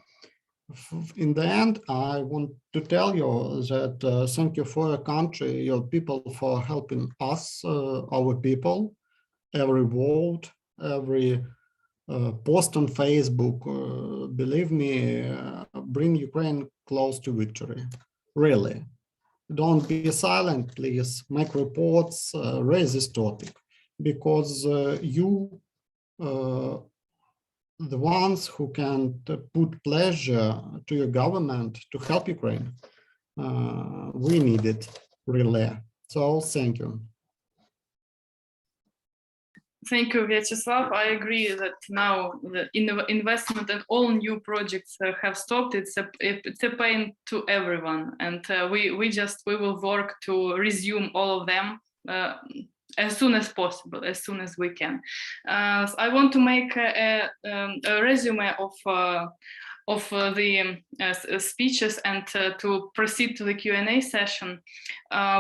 in the end, I want to tell you that thank you for your country, your people, for helping us, our people. Every vote, every post on Facebook, believe me, bring Ukraine close to victory. Really. Don't be silent, please. Make reports, raise this topic, because you the ones who can put pleasure to your government to help Ukraine. We need it, really. So thank you. Thank you, Vyacheslav. I agree that now the investment and all new projects have stopped. It's a pain to everyone, and we will work to resume all of them as soon as possible, as soon as we can. So I want to make a resume of the speeches and to proceed to the Q&A session.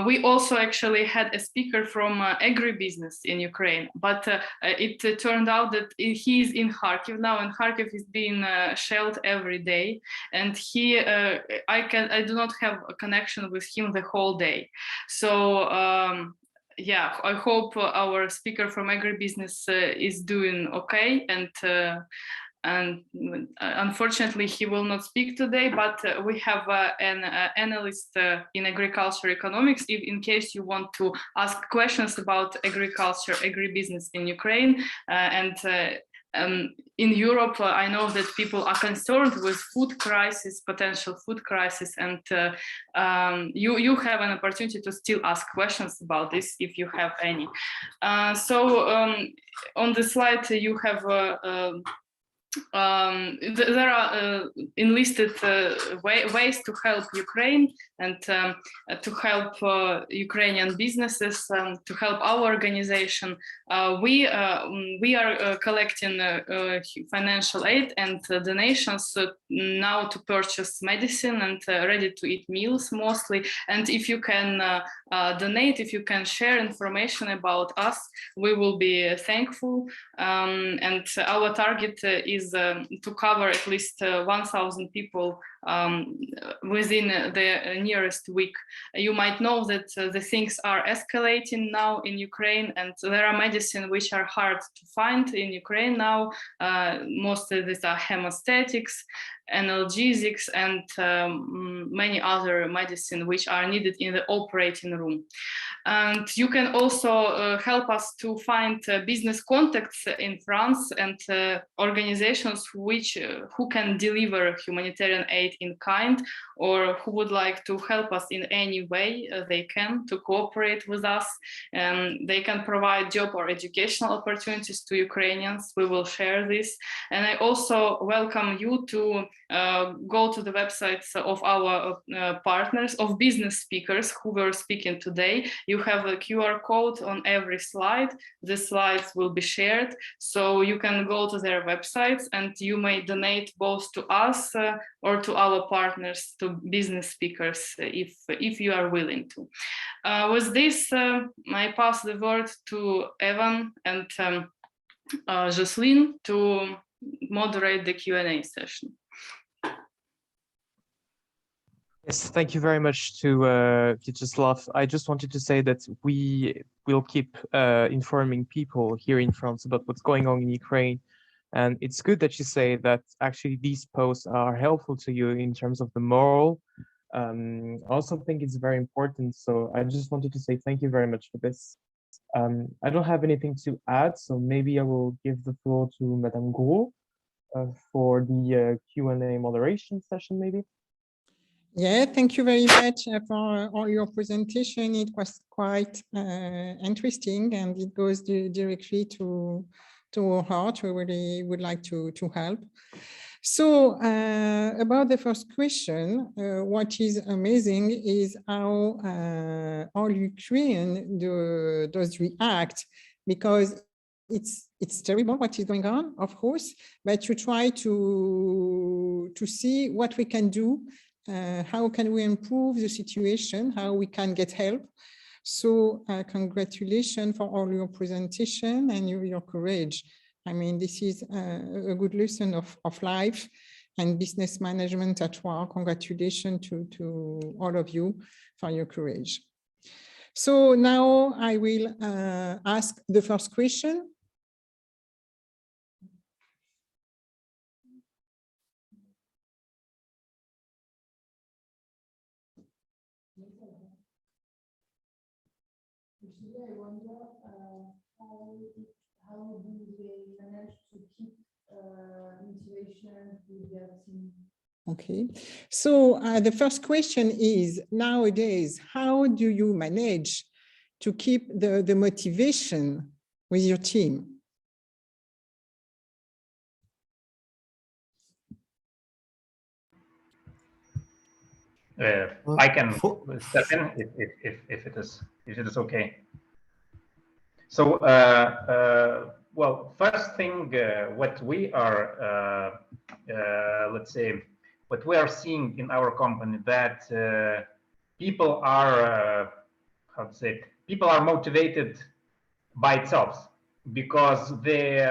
We also actually had a speaker from agribusiness in Ukraine, but it turned out that he is in Kharkiv now, and Kharkiv is being shelled every day, and I do not have a connection with him the whole day. So yeah, I hope our speaker from agribusiness is doing okay, and unfortunately he will not speak today, but we have an analyst in agriculture economics in case you want to ask questions about agriculture, agribusiness in Ukraine. In Europe, I know that people are concerned with food crisis, potential food crisis, and you have an opportunity to still ask questions about this if you have any. So on the slide you have there are enlisted ways to help Ukraine and to help Ukrainian businesses, to help our organization. We are collecting financial aid and donations now to purchase medicine and ready-to-eat meals mostly. And if you can donate, if you can share information about us, we will be thankful. And our target is to cover at least 1,000 people within the nearest week. You might know that the things are escalating now in Ukraine, and there are medicine which are hard to find in Ukraine now. Mostly these are hemostatics, analgesics, and many other medicine which are needed in the operating room. And you can also help us to find business contacts in France and organizations who can deliver humanitarian aid in kind, or who would like to help us in any way they can to cooperate with us. They can provide job or educational opportunities to Ukrainians. We will share this. And I also welcome you to go to the websites of our partners, of business speakers who were speaking today. You have a QR code on every slide. The slides will be shared, so you can go to their websites and you may donate both to us or to our partners, to business speakers, if you are willing to. With this, I pass the word to Evan and Jocelyn to moderate the Q&A session. Yes, thank you very much to Vyacheslav. I just wanted to say that we will keep informing people here in France about what's going on in Ukraine. And it's good that you say that actually these posts are helpful to you in terms of the moral. I also think it's very important. So I just wanted to say thank you very much for this. I don't have anything to add, so maybe I will give the floor to Madame Gros for the Q&A moderation session, maybe. Yeah, thank you very much for all your presentation. It was quite interesting, and it goes directly to our heart. We really would like to help. So about the first question, what is amazing is how all Ukraine does react, because it's terrible what is going on, of course, but you try to see what we can do. How can we improve the situation, how we can get help. So congratulations for all your presentation and your courage. I mean, this is a good lesson of life and business management at work. Congratulations to all of you for your courage. So now I will ask the first question. I wonder how do they manage to keep motivation with their team? Okay, so the first question is, nowadays, how do you manage to keep the motivation with your team? I can step in if it is okay. So, well, first thing, what we are, let's say, what we are seeing in our company, that people are, how to say, people are motivated by itself, because the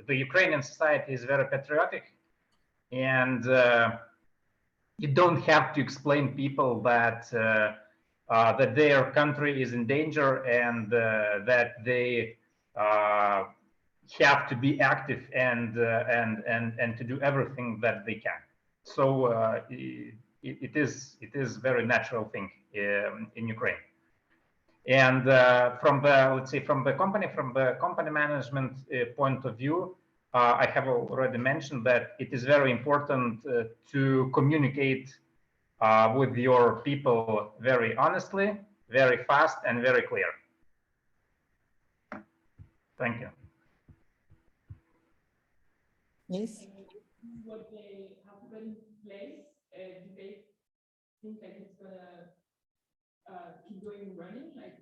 Ukrainian society is very patriotic, and you don't have to explain people that that their country is in danger, and that they have to be active and to do everything that they can. So it is very natural thing in Ukraine. And from the, let's say, from the company management point of view, I have already mentioned that it is very important to communicate with your people very honestly, very fast, and very clear. Thank you. Yes. What they have put in place, do they think like it's gonna keep going running? Like,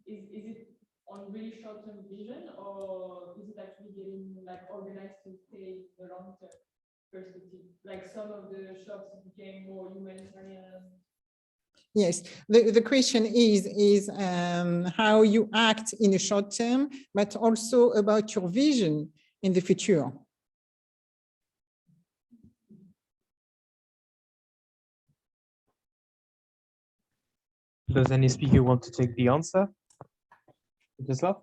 is it on really short-term vision, or is it actually getting like organized to stay the long-term perspective? Like some of the shops became more humanitarian. Yes, the question is how you act in the short term, but also about your vision in the future. Does any speaker want to take the answer? Vyacheslav?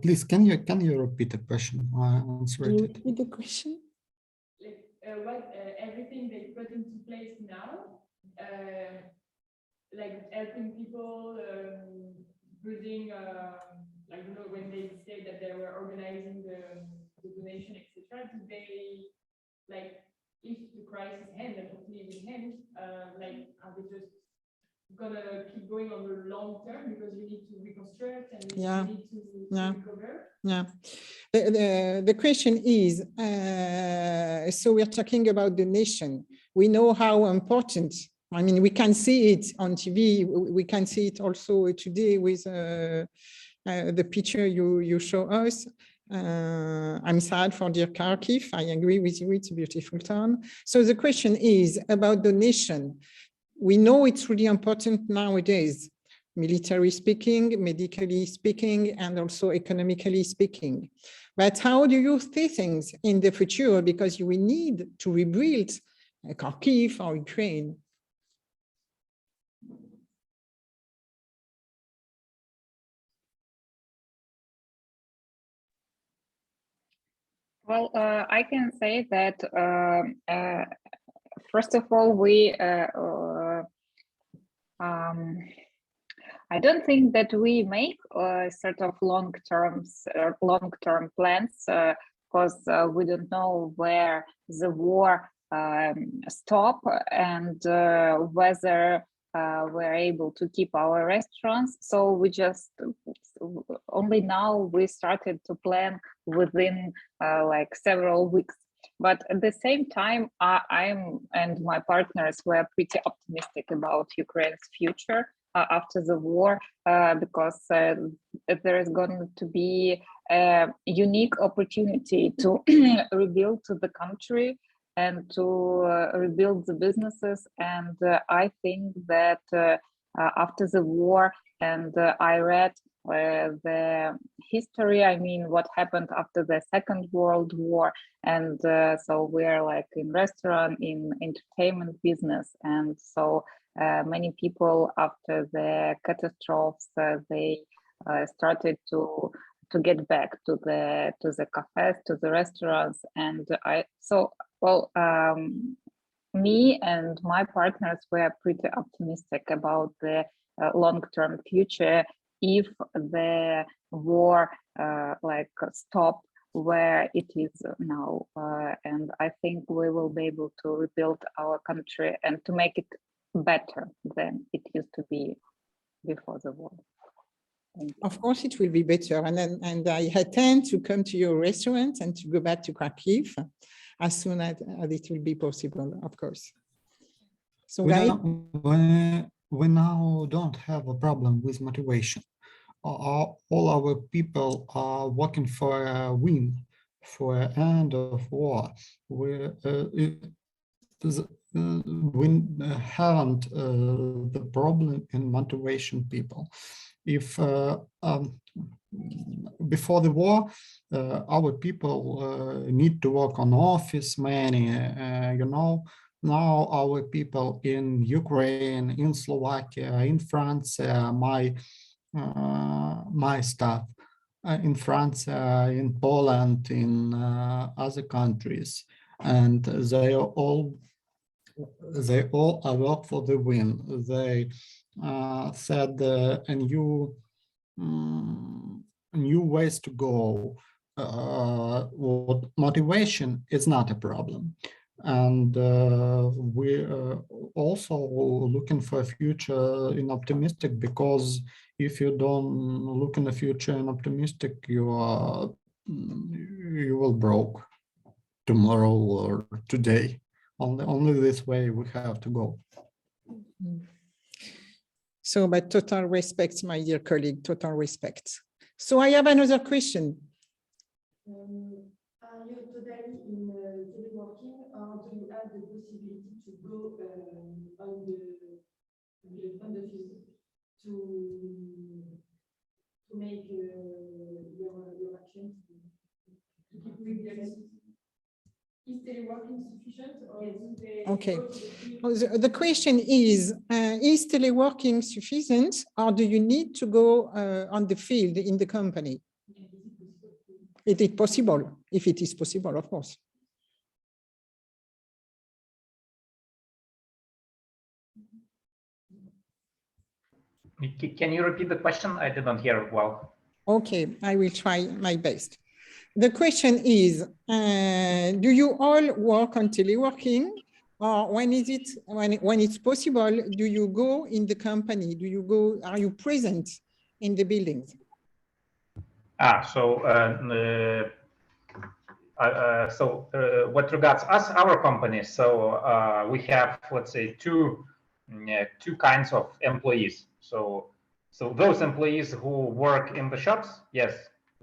Please, can you repeat the question? I answered Can you it. repeat the question? Like what everything they put into place now, like helping people, building, like you know, when they say that they were organizing the donation, etc. Do they, like, if the crisis ends, and hopefully it will end, like are they just gonna keep going on the long term because we need to reconstruct and we need to recover? Yeah. The question is, so we're talking about donation. We know how important, I mean, we can see it on TV. We can see it also today with the picture you show us. I'm sad for dear Kharkiv. I agree with you. It's a beautiful town. So the question is about donation. We know it's really important nowadays, military speaking, medically speaking, and also economically speaking. But how do you see things in the future? Because you will need to rebuild Kharkiv or Ukraine. Well, I can say that first of all, I don't think that we make sort of long-term plans because we don't know where the war stop and whether we're able to keep our restaurants. So we just only now we started to plan within like several weeks. But at the same time, I'm and my partners were pretty optimistic about Ukraine's future after the war, because there is going to be a unique opportunity to rebuild the country and to rebuild the businesses. And I think that after the war, and I read the history, I mean, what happened after the Second World War. And so we're like in restaurant, in entertainment business. And so many people after the catastrophes, they started to get back to the cafes, to the restaurants. And me and my partners were pretty optimistic about the long-term future if the war stop where it is now. And I think we will be able to rebuild our country and to make it better than it used to be before the war. Of course, it will be better. And I intend to come to your restaurant and to go back to Kharkiv as soon as it will be possible, of course. So we now don't have a problem with motivation. All our people are working for a win, for an end of war. We haven't the problem in motivation people. If before the war, our people need to work on office, many, now our people in Ukraine, in Slovakia, in France, my staff in France, in Poland, in other countries, and they all work for the win. They said a new ways to go. What motivation is not a problem. And we're also looking for a future in optimistic, because if you don't look in the future in optimistic, you will broke. tomorrow or today. Only this way we have to go. So, but total respect, my dear colleague, total respect. So I have another question. Are you totally in teleworking, or do you have the possibility to go on the field to make your actions to keep with the actions? Is teleworking sufficient, or do they Okay. go to the field? The question is teleworking sufficient, or do you need to go on the field in the company? Is it possible? If it is possible, of course. Can you repeat the question? I didn't hear it well. Okay, I will try my best. The question is, do you all work on teleworking, or when is it, when it's possible, do you go in the company? Do you go, are you present in the buildings? What regards us, our company, so we have, let's say, two kinds of employees. So those employees who work in the shops, yes,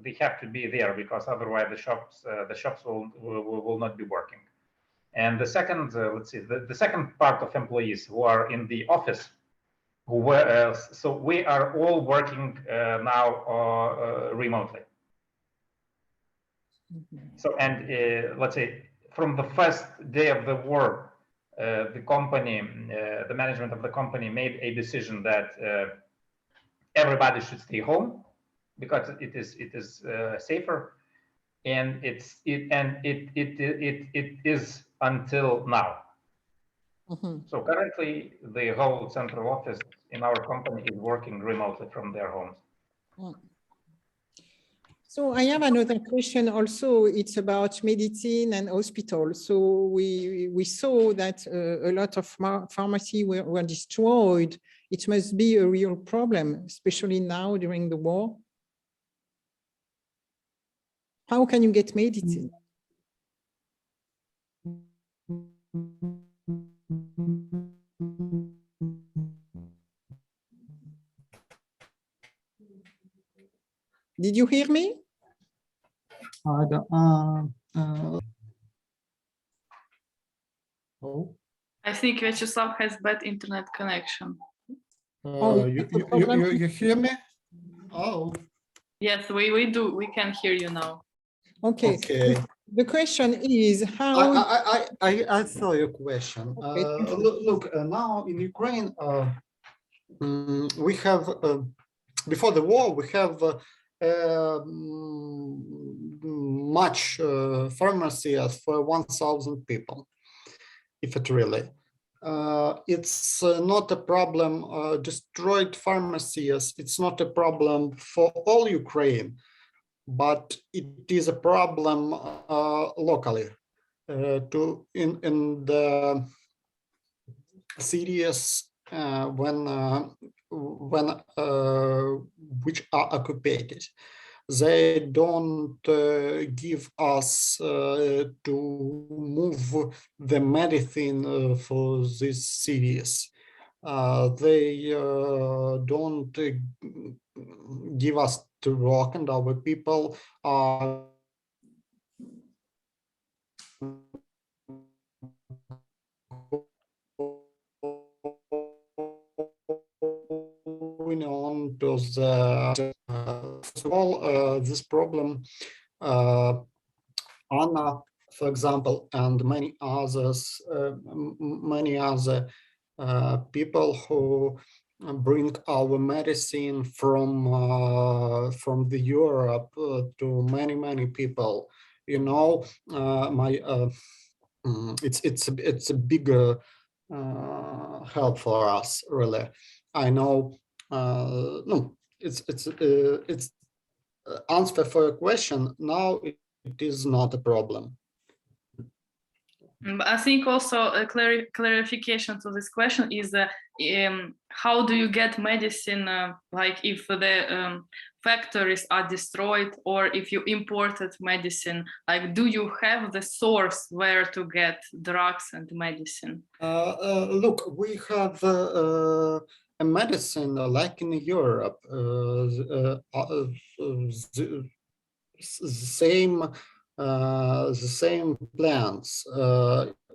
they have to be there, because otherwise the shops will not be working. And the second, let's see, the second part of employees who are in the office, who were, so we are all working now remotely. So, and let's say from the first day of the war, the company, the management of the company made a decision that everybody should stay home because it is safer, and it is until now. So currently, the whole central office in our company is working remotely from their homes. So I have another question also. It's about medicine and hospitals. So we saw that a lot of pharmacy were destroyed. It must be a real problem, especially now during the war. How can you get medicine? Did you hear me? Oh. I think Vyacheslav has bad internet connection. You hear me? Oh. Yes, we do. We can hear you now. Okay. Okay. The question is how. I saw your question. Okay, look, now in Ukraine, we have before the war we have much pharmacies for 1,000 people, if it really. It's not a problem. Destroyed pharmacies. It's not a problem for all Ukraine, but it is a problem locally. In the cities which are occupied, they don't give us to move the medicine for these cities. They don't give us to work, and our people are going on to the first of all, this problem, Anna, for example, and many others, many other people who bring our medicine from the Europe to many people. You know, it's a bigger help for us, really. I know. No, it's answer for your question. Now it is not a problem. I think also a clarification to this question is how do you get medicine, like if the factories are destroyed, or if you imported medicine, like, do you have the source where to get drugs and medicine? Look, we have a medicine like in Europe, the same plants.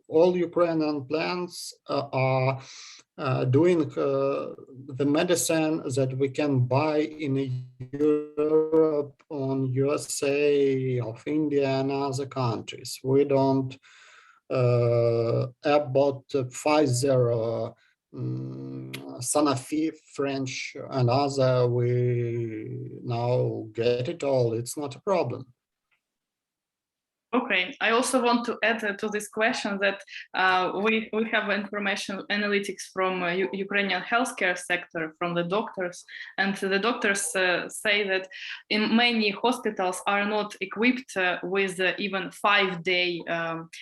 All Ukrainian plants are doing the medicine that we can buy in Europe, on USA, of India and other countries. We don't Abbott, Pfizer, Sanofi, French and other, we now get it all. It's not a problem. Okay, I also want to add to this question that we have information analytics from Ukrainian healthcare sector, from the doctors, and the doctors say that in many hospitals are not equipped with even 5-day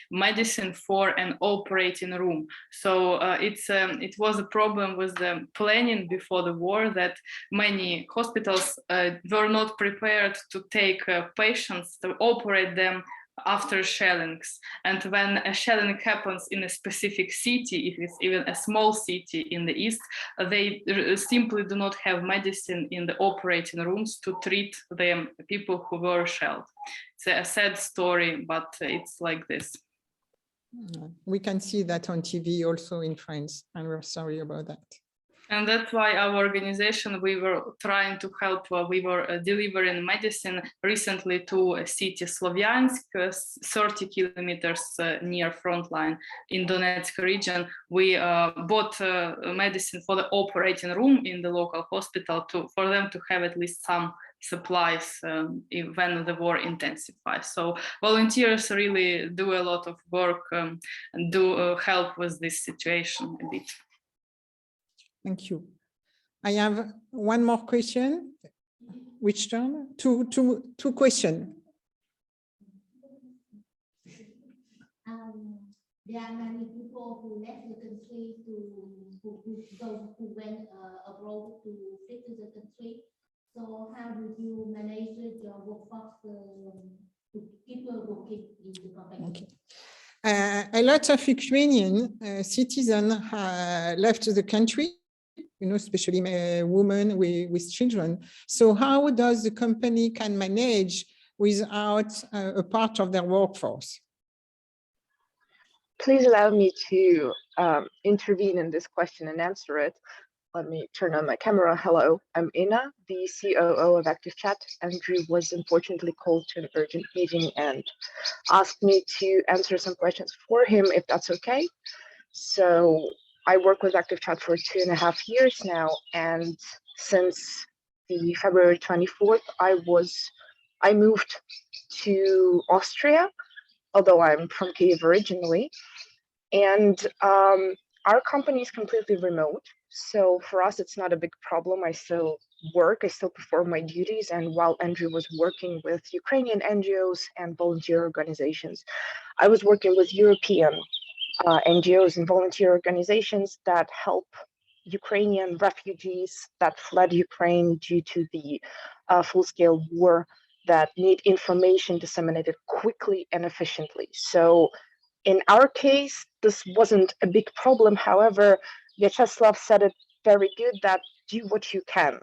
medicine for an operating room. So it was a problem with the planning before the war, that many hospitals were not prepared to take patients, to operate them after shellings. And when a shelling happens in a specific city, if it's even a small city in the east, they simply do not have medicine in the operating rooms to treat the people who were shelled. It's a sad story, but it's like this. We can see that on TV also in France, and we're sorry about that. And that's why our organization, we were trying to help, we were delivering medicine recently to a city, Slovyansk, 30 kilometers near frontline in Donetsk region. We bought medicine for the operating room in the local hospital for them to have at least some supplies when the war intensifies. So volunteers really do a lot of work and do help with this situation a bit. Thank you. I have one more question. Which turn? Two questions. There are many people who left the country who went abroad to flee to the country. So how do you manage your workforce to keep working in the company? Okay. A lot of Ukrainian citizens left the country, especially women with children. So how does the company can manage without a part of their workforce? Please allow me to intervene in this question and answer it. Let me turn on my camera. Hello, I'm Ina, the COO of Active Chat. Andrew was unfortunately called to an urgent meeting and asked me to answer some questions for him, if that's okay. So I work with Active Chat for 2.5 years now, and since the February 24th, I moved to Austria, although I'm from Kyiv originally, and our company is completely remote. So for us, it's not a big problem. I still work, I still perform my duties, and while Andrew was working with Ukrainian NGOs and volunteer organizations, I was working with European NGOs and volunteer organizations that help Ukrainian refugees that fled Ukraine due to the full-scale war, that need information disseminated quickly and efficiently. So in our case, this wasn't a big problem. However, Vyacheslav said it very good, that do what you can.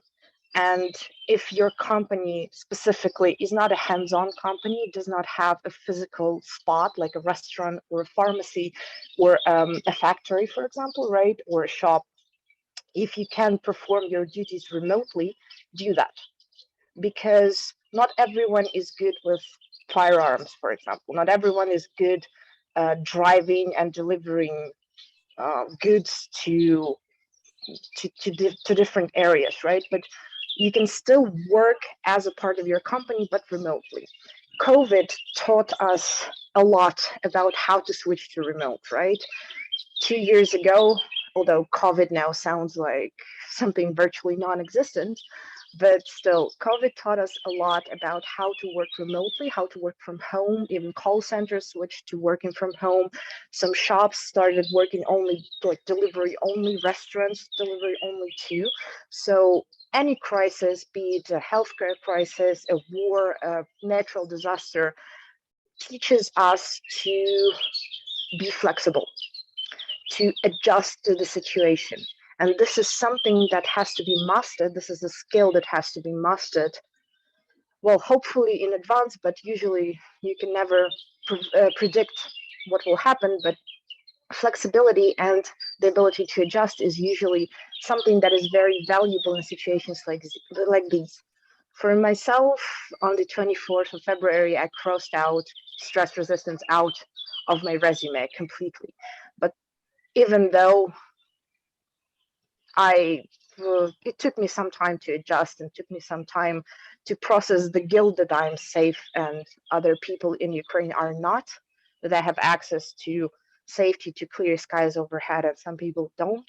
And if your company specifically is not a hands-on company, does not have a physical spot like a restaurant or a pharmacy or a factory, for example, right, or a shop, if you can perform your duties remotely, do that. Because not everyone is good with firearms, for example. Not everyone is good driving and delivering goods to different areas, right? But you can still work as a part of your company, but remotely. COVID taught us a lot about how to switch to remote, right? 2 years ago, although COVID now sounds like something virtually non-existent, but still, COVID taught us a lot about how to work remotely, how to work from home. Even call centers switched to working from home. Some shops started working only, like delivery only, restaurants delivery only too. So any crisis, be it a healthcare crisis, a war, a natural disaster, teaches us to be flexible, to adjust to the situation. And this is something that has to be mastered. This is a skill that has to be mastered, well, hopefully in advance, but usually you can never predict what will happen. But flexibility and the ability to adjust is usually something that is very valuable in situations like these. For myself, on the 24th of February, I crossed out stress resistance out of my resume completely. But even though it took me some time to adjust and took me some time to process the guilt that I'm safe and other people in Ukraine are not, that I have access to safety, to clear skies overhead, and some people don't.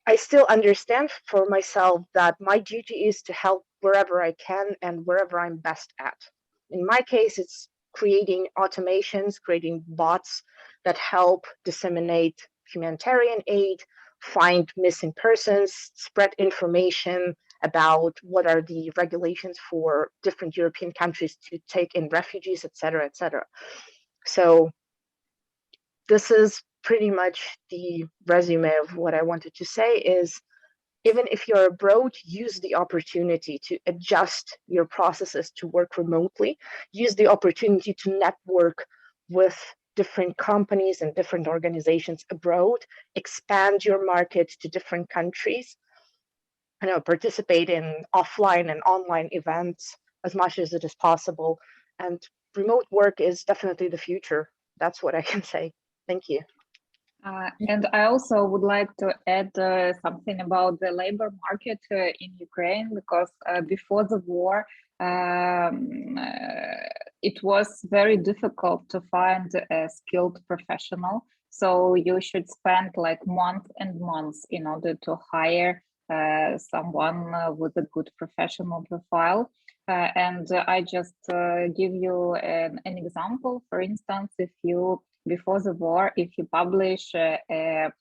I still understand for myself that my duty is to help wherever I can and wherever I'm best at. In my case, it's creating automations, creating bots that help disseminate humanitarian aid, find missing persons, spread information about what are the regulations for different European countries to take in refugees, etc., etc. So this is pretty much the resume of what I wanted to say is, even if you're abroad, use the opportunity to adjust your processes to work remotely, use the opportunity to network with different companies and different organizations abroad, expand your market to different countries, participate in offline and online events as much as it is possible. And remote work is definitely the future. That's what I can say. Thank you. And I also would like to add something about the labor market in Ukraine, because before the war, it was very difficult to find a skilled professional. So you should spend like months and months in order to hire someone with a good professional profile. And I just give you an example. For instance, if you before the war, if you publish a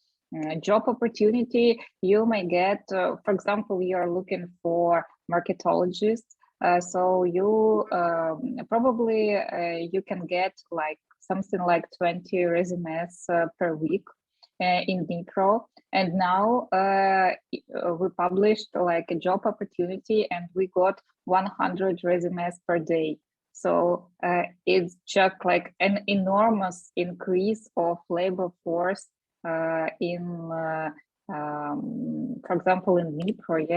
job opportunity, you may get, for example, you are looking for marketologists. So you probably you can get like something like 20 resumes per week in Dnipro. And now we published like a job opportunity and we got 100 resumes per day. So it's just like an enormous increase of labor force in, for example, in Dnipro,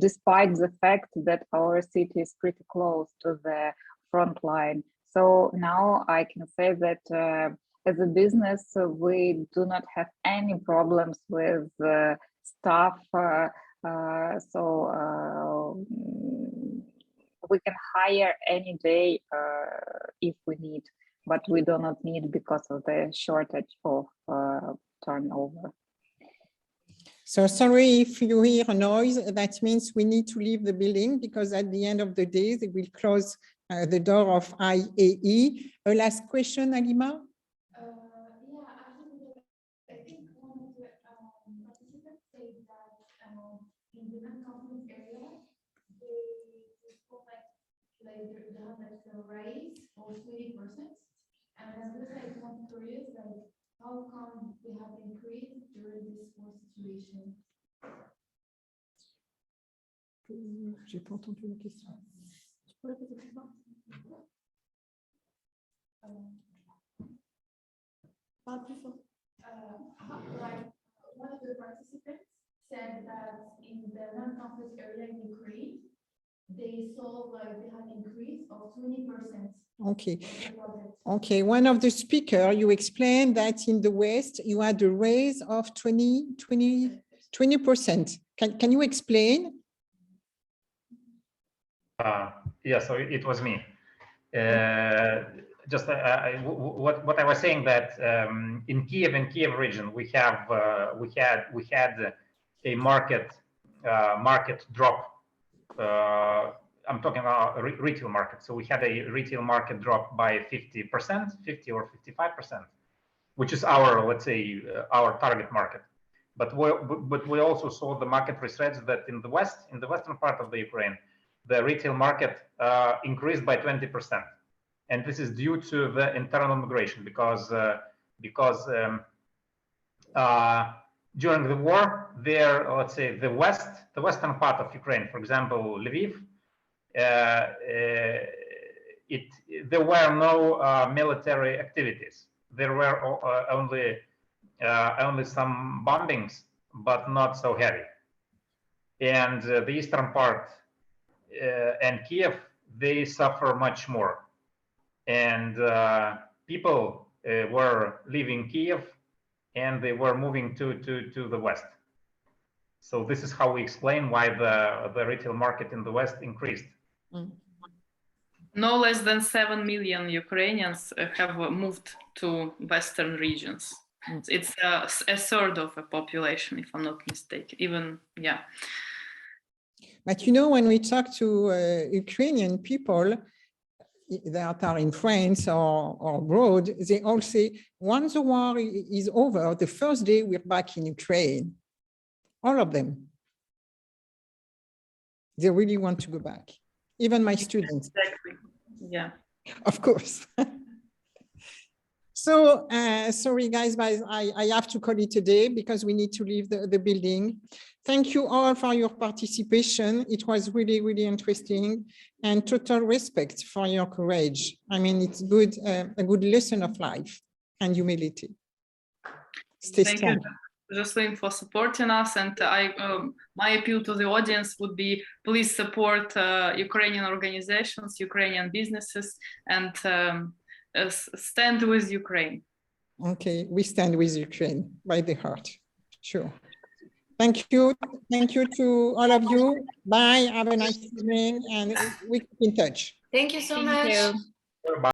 despite the fact that our city is pretty close to the front line. So now I can say that as a business, we do not have any problems with staff. We can hire any day if we need, but we do not need because of the shortage of turnover. So sorry if you hear a noise, that means we need to leave the building because at the end of the day, they will close the door of IAE. A last question, Alima? Yeah, actually, I think one of the participants said that in the non-conflict area, they spoke like they have like a raise of 20%. And I was like one curious, like how come they have increased during this war situation? J'ai pas entendu la question. Tu peux répéter plus fort? Parle plus fort. Like one of the participants said that in the non-conflict area in Ukraine, they saw like they had an increase of 20%. Okay. Okay. One of the speakers, you explained that in the West, you had a raise of 20%. Can you explain? Yeah, so it was me. Just what I was saying that in Kiev region we had a market drop. I'm talking about retail market. So we had a retail market drop by 50%, 50 or 55%, which is our, let's say, our target market. But we also saw the market research that in the western part of the Ukraine, the retail market increased by 20%, and this is due to the internal migration because during the war, let's say the western part of Ukraine, for example, Lviv, there were no military activities. There were only some bombings, but not so heavy. And the eastern part and Kiev, they suffer much more. And people were leaving Kiev and they were moving to the west. So this is how we explain why the retail market in the west increased. No less than 7 million Ukrainians have moved to western regions. It's a third of the population, if I'm not mistaken, even, yeah. But you know, when we talk to Ukrainian people that are in France or abroad, they all say, once the war is over, the first day we're back in Ukraine. All of them. They really want to go back. Even my students. Exactly, yeah. Of course. So, sorry guys, but I have to call it a day because we need to leave the building. Thank you all for your participation. It was really, really interesting, and total respect for your courage. I mean, it's good, a good lesson of life and humility. Stay strong. Thank you, Jocelyn, for supporting us. And my appeal to the audience would be, please support Ukrainian organizations, Ukrainian businesses, and stand with Ukraine. Okay, we stand with Ukraine by the heart. Sure. Thank you. Thank you to all of you. Bye. Have a nice evening, and we keep in touch. Thank you so much. you.